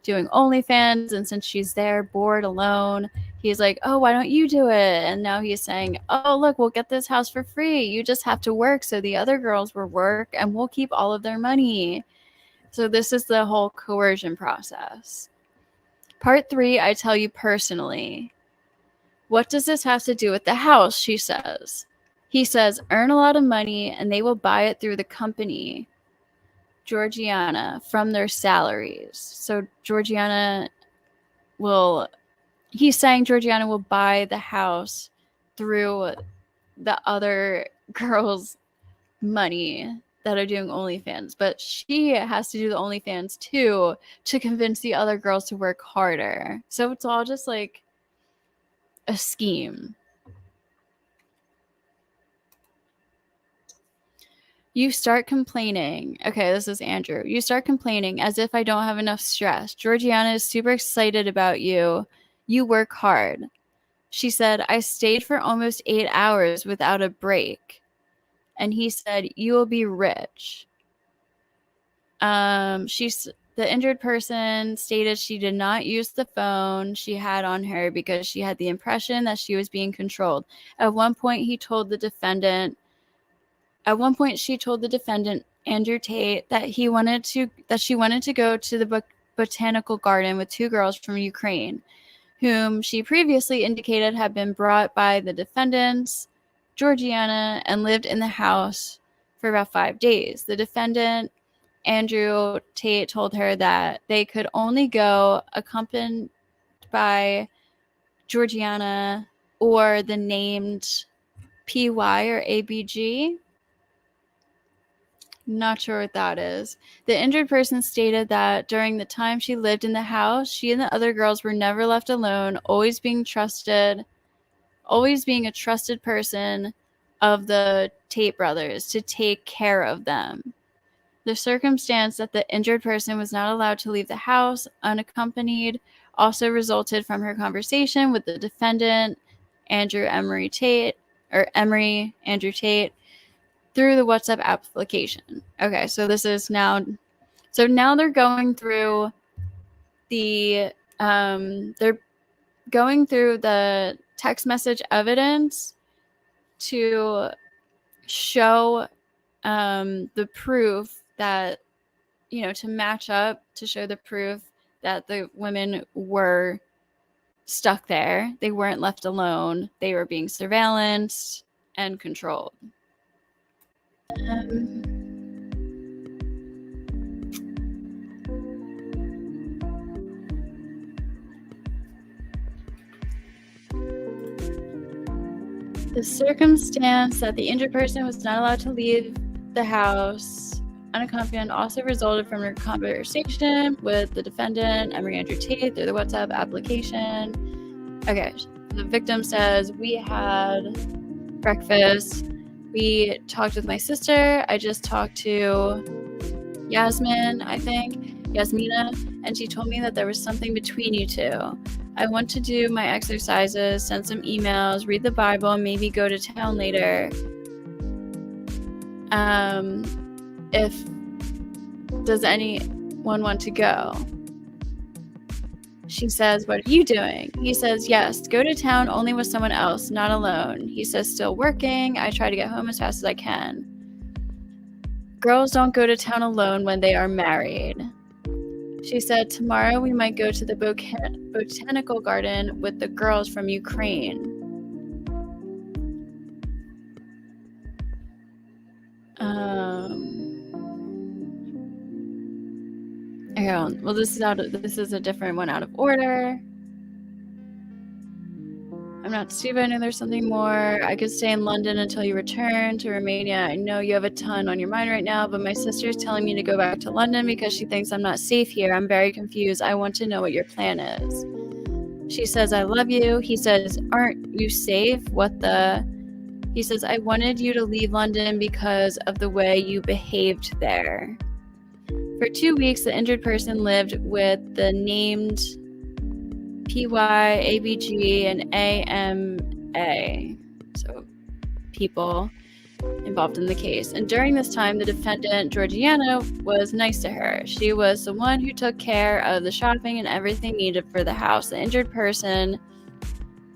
doing OnlyFans. And since she's there bored alone, he's like, oh, why don't you do it? And now he's saying, oh, look, we'll get this house for free, you just have to work so the other girls will work and we'll keep all of their money. So this is the whole coercion process. Part 3, I tell you personally. What does this have to do with the house? She says. He says, earn a lot of money and they will buy it through the company, Georgiana, from their salaries. So he's saying Georgiana will buy the house through the other girls' money that are doing OnlyFans, but she has to do the OnlyFans too to convince the other girls to work harder. So it's all just like a scheme. You start complaining. Okay, this is Andrew. You start complaining as if I don't have enough stress. Georgiana is super excited about you. You work hard. She said, I stayed for almost 8 hours without a break. And he said, you will be rich. The injured person stated she did not use the phone she had on her because she had the impression that she was being controlled. At one point, she told the defendant, Andrew Tate, that she wanted to go to the botanical garden with 2 girls from Ukraine, whom she previously indicated had been brought by the defendants, Georgiana, and lived in the house for about 5 days. The defendant, Andrew Tate, told her that they could only go accompanied by Georgiana or the named PY or ABG. Not sure what that is. The injured person stated that during the time she lived in the house, she and the other girls were never left alone, always being a trusted person of the Tate brothers to take care of them. The circumstance that the injured person was not allowed to leave the house unaccompanied also resulted from her conversation with the defendant, Andrew Tate, through the WhatsApp application. Okay, so this is now they're going through the text message evidence to show the proof that, to match up, to show the proof that the women were stuck there. They weren't left alone. They were being surveillanced and controlled. The circumstance that the injured person was not allowed to leave the house unaccompanied also resulted from a conversation with the defendant, Emery Andrew Tate, through the WhatsApp application. Okay, the victim says, we had breakfast. We talked with my sister. I just talked to Yasmina, and she told me that there was something between you two. I want to do my exercises, send some emails, read the Bible, and maybe go to town later. Does anyone want to go? She says, what are you doing? He says, yes, go to town only with someone else, not alone. He says, still working. I try to get home as fast as I can. Girls don't go to town alone when they are married. She said, tomorrow we might go to the botanical garden with the girls from Ukraine. Okay, well, this is a different one out of order. I'm not stupid. I know there's something more. I could stay in London until you return to Romania. I know you have a ton on your mind right now, but my sister's telling me to go back to London because she thinks I'm not safe here. I'm very confused. I want to know what your plan is. She says, I love you. He says, aren't you safe? He says, I wanted you to leave London because of the way you behaved there. For 2 weeks, the injured person lived with the named PY, ABG, and AMA, so people involved in the case. And during this time, the defendant, Georgiana, was nice to her. She was the one who took care of the shopping and everything needed for the house. The injured person,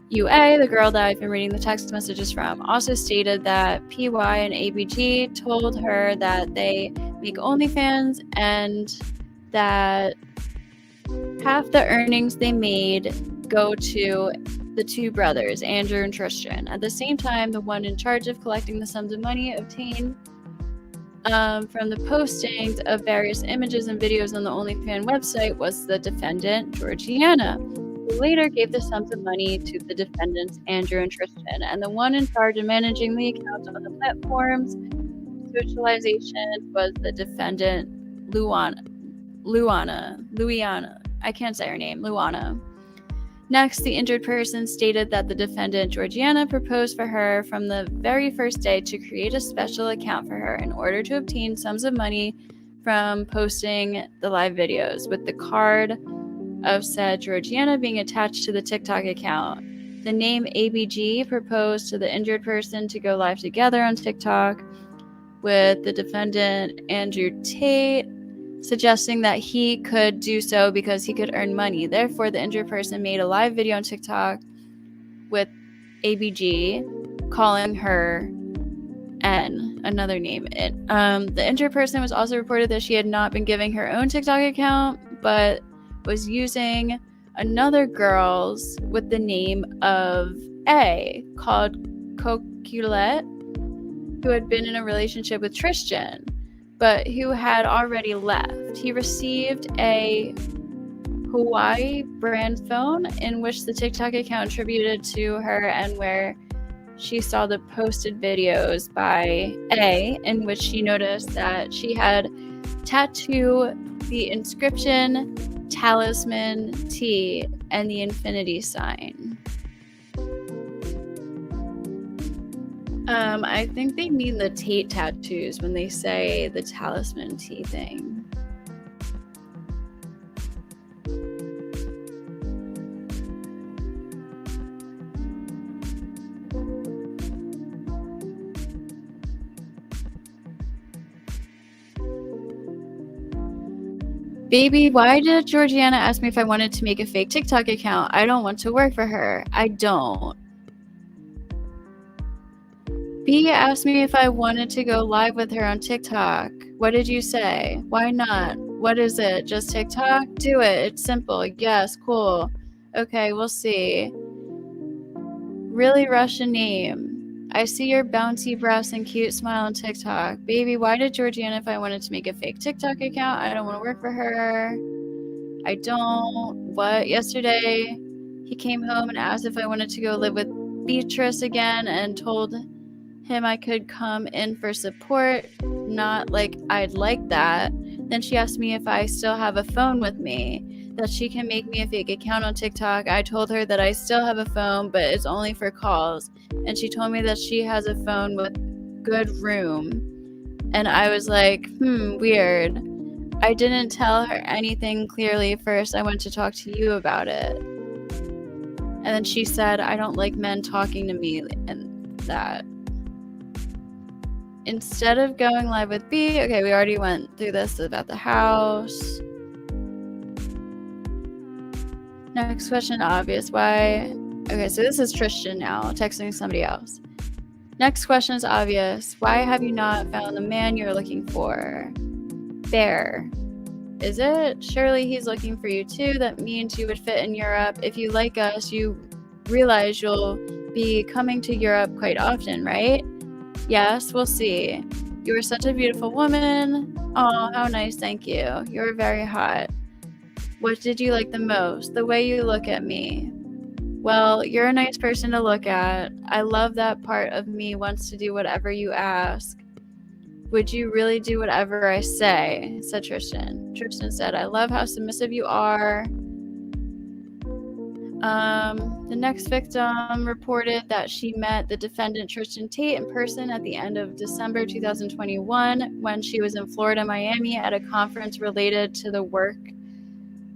UA, the girl that I've been reading the text messages from, also stated that PY and ABG told her that they make OnlyFans and that half the earnings they made go to the two brothers, Andrew and Tristan. At the same time, the one in charge of collecting the sums of money obtained from the postings of various images and videos on the OnlyFans website was the defendant, Georgiana, who later gave the sums of money to the defendants, Andrew and Tristan. And the one in charge of managing the accounts on the platforms socialization was the defendant, Luana. I can't say her name, Luana. Next, the injured person stated that the defendant, Georgiana, proposed for her from the very first day to create a special account for her in order to obtain sums of money from posting the live videos, with the card of said Georgiana being attached to the TikTok account. The name ABG proposed to the injured person to go live together on TikTok, with the defendant, Andrew Tate, suggesting that he could do so because he could earn money. Therefore, the injured person made a live video on TikTok with ABG, calling her N, another name. The injured person was also reported that she had not been giving her own TikTok account, but was using another girl's with the name of A, called Coquelette, who had been in a relationship with Tristan, but who had already left. He received a Hawaii brand phone in which the TikTok account attributed to her, and where she saw the posted videos by A, in which she noticed that she had tattooed the inscription Talisman T and the infinity sign. I think they mean the Tate tattoos when they say the Talisman T thing. Baby, why did Georgiana ask me if I wanted to make a fake TikTok account? I don't want to work for her. I don't. B asked me if I wanted to go live with her on TikTok. What did you say? Why not? What is it? Just TikTok? Do it. It's simple. Yes, cool. Okay, we'll see. Really Russian name. I see your bouncy breasts and cute smile on TikTok. Baby, why did Georgiana if I wanted to make a fake TikTok account? I don't want to work for her. I don't. What? Yesterday, he came home and asked if I wanted to go live with Beatrice again and told him I could come in for support, not like I'd like that. Then she asked me if I still have a phone with me, that she can make me a fake account on TikTok. I told her that I still have a phone, but it's only for calls. And she told me that she has a phone with good room. And I was like, weird. I didn't tell her anything clearly first. I went to talk to you about it. And then she said, I don't like men talking to me and that. Instead of going live with B, okay, we already went through this about the house. Next question, obvious. Why? Okay, so this is Tristan now, texting somebody else. Next question is obvious. Why have you not found the man you're looking for? Bear. Is it? Surely he's looking for you too. That means you would fit in Europe. If you like us, you realize you'll be coming to Europe quite often, right? Yes, we'll see. You are such a beautiful woman. Oh, how nice, thank you. You're very hot. What did you like the most? The way you look at me. Well, you're a nice person to look at. I love that part of me wants to do whatever you ask. Would you really do whatever I say? Said Tristan. Tristan said, I love how submissive you are. The next victim reported that she met the defendant Tristan Tate in person at the end of December 2021 when she was in Florida, Miami at a conference related to the work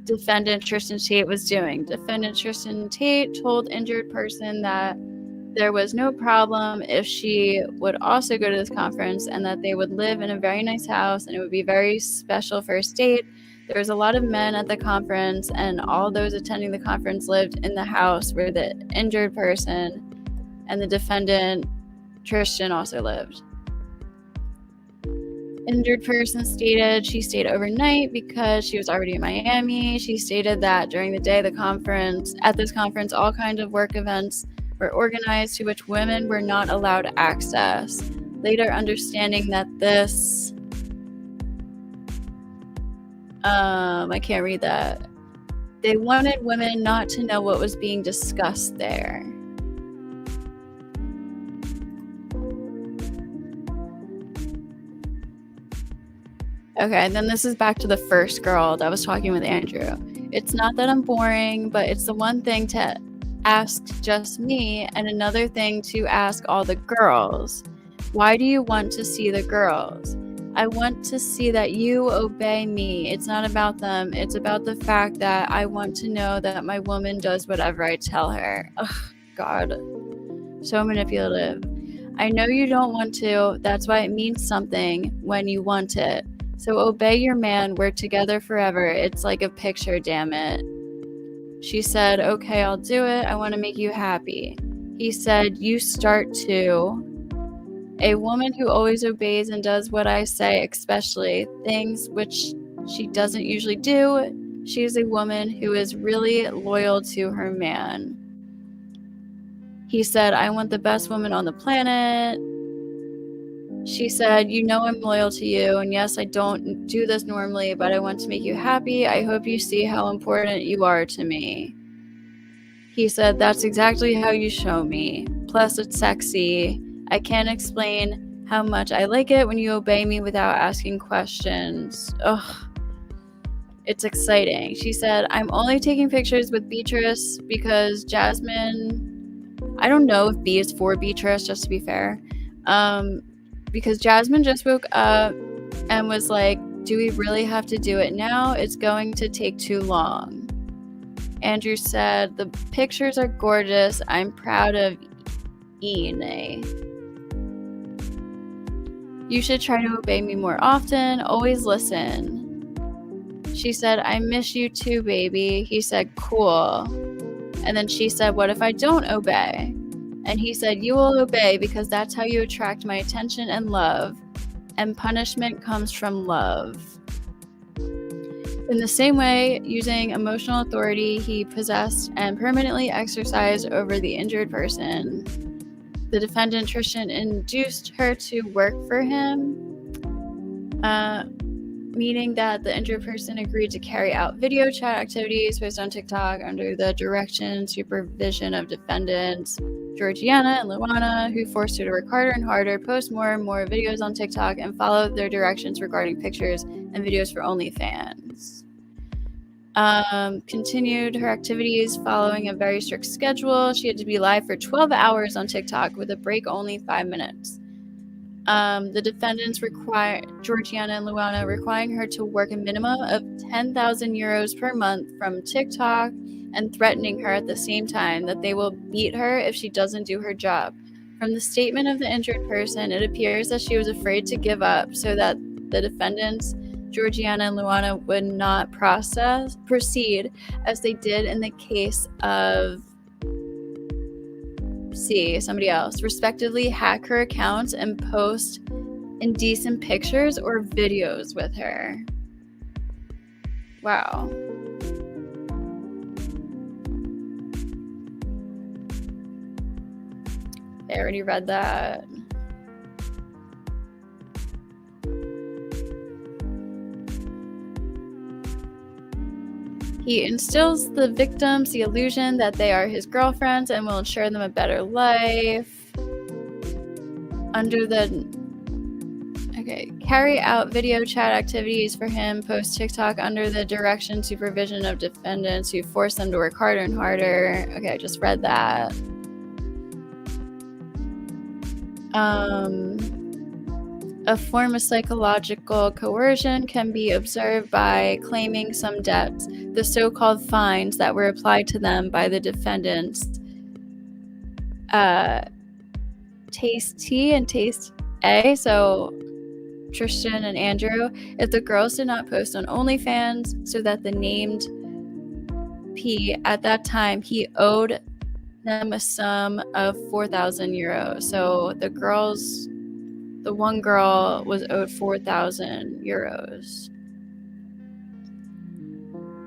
defendant Tristan Tate was doing. Defendant Tristan Tate told injured person that there was no problem if she would also go to this conference and that they would live in a very nice house and it would be very special first date. There was a lot of men at the conference and all those attending the conference lived in the house where the injured person and the defendant Tristan also lived. Injured person stated she stayed overnight because she was already in Miami. She stated that during the day at this conference, all kinds of work events were organized to which women were not allowed access. Later understanding that this I can't read that. They wanted women not to know what was being discussed there. Okay, then this is back to the first girl that was talking with Andrew. It's not that I'm boring, but it's the one thing to ask just me and another thing to ask all the girls. Why do you want to see the girls? I want to see that you obey me. It's not about them. It's about the fact that I want to know that my woman does whatever I tell her. Ugh, God. So manipulative. I know you don't want to. That's why it means something when you want it. So obey your man. We're together forever. It's like a picture, damn it. She said, okay, I'll do it. I want to make you happy. He said, you start to. A woman who always obeys and does what I say, especially things which she doesn't usually do. She is a woman who is really loyal to her man. He said, I want the best woman on the planet. She said, you know I'm loyal to you, and yes, I don't do this normally, but I want to make you happy. I hope you see how important you are to me. He said, that's exactly how you show me. Plus, it's sexy. I can't explain how much I like it when you obey me without asking questions. Ugh. It's exciting. She said, I'm only taking pictures with Beatrice because Jasmine... I don't know if B is for Beatrice, just to be fair. Because Jasmine just woke up and was like, do we really have to do it now? It's going to take too long. Andrew said, the pictures are gorgeous. I'm proud of Ine. You should try to obey me more often. Always listen. She said, I miss you too, baby. He said, cool. And then she said, what if I don't obey? And he said, you will obey because that's how you attract my attention and love. And punishment comes from love. In the same way, using emotional authority he possessed and permanently exercised over the injured person. The defendant, Tristan, induced her to work for him. meaning that the injured person agreed to carry out video chat activities posted on TikTok under the direction and supervision of defendants Georgiana and Luana, who forced her to work harder and harder, post more and more videos on TikTok, and follow their directions regarding pictures and videos for OnlyFans. Continued her activities following a very strict schedule. She had to be live for 12 hours on TikTok with a break only 5 minutes. The defendants require Georgiana and Luana requiring her to work a minimum of 10,000 euros per month from TikTok and threatening her at the same time that they will beat her if she doesn't do her job. From the statement of the injured person, it appears that she was afraid to give up so that the defendants, Georgiana and Luana, would not proceed as they did in the case of somebody else, respectively, hack her accounts and post indecent pictures or videos with her. Wow. I already read that. He instills the victims the illusion that they are his girlfriends and will ensure them a better life. Carry out video chat activities for him, post TikTok under the direction, supervision of defendants who force them to work harder and harder. Okay, I just read that. A form of psychological coercion can be observed by claiming some debts, the so-called fines that were applied to them by the defendants, Taste T and Taste A, so Tristan and Andrew, if the girls did not post on OnlyFans, so that the named P at that time, he owed them a sum of 4,000 euros. So the one girl was owed 4,000 euros.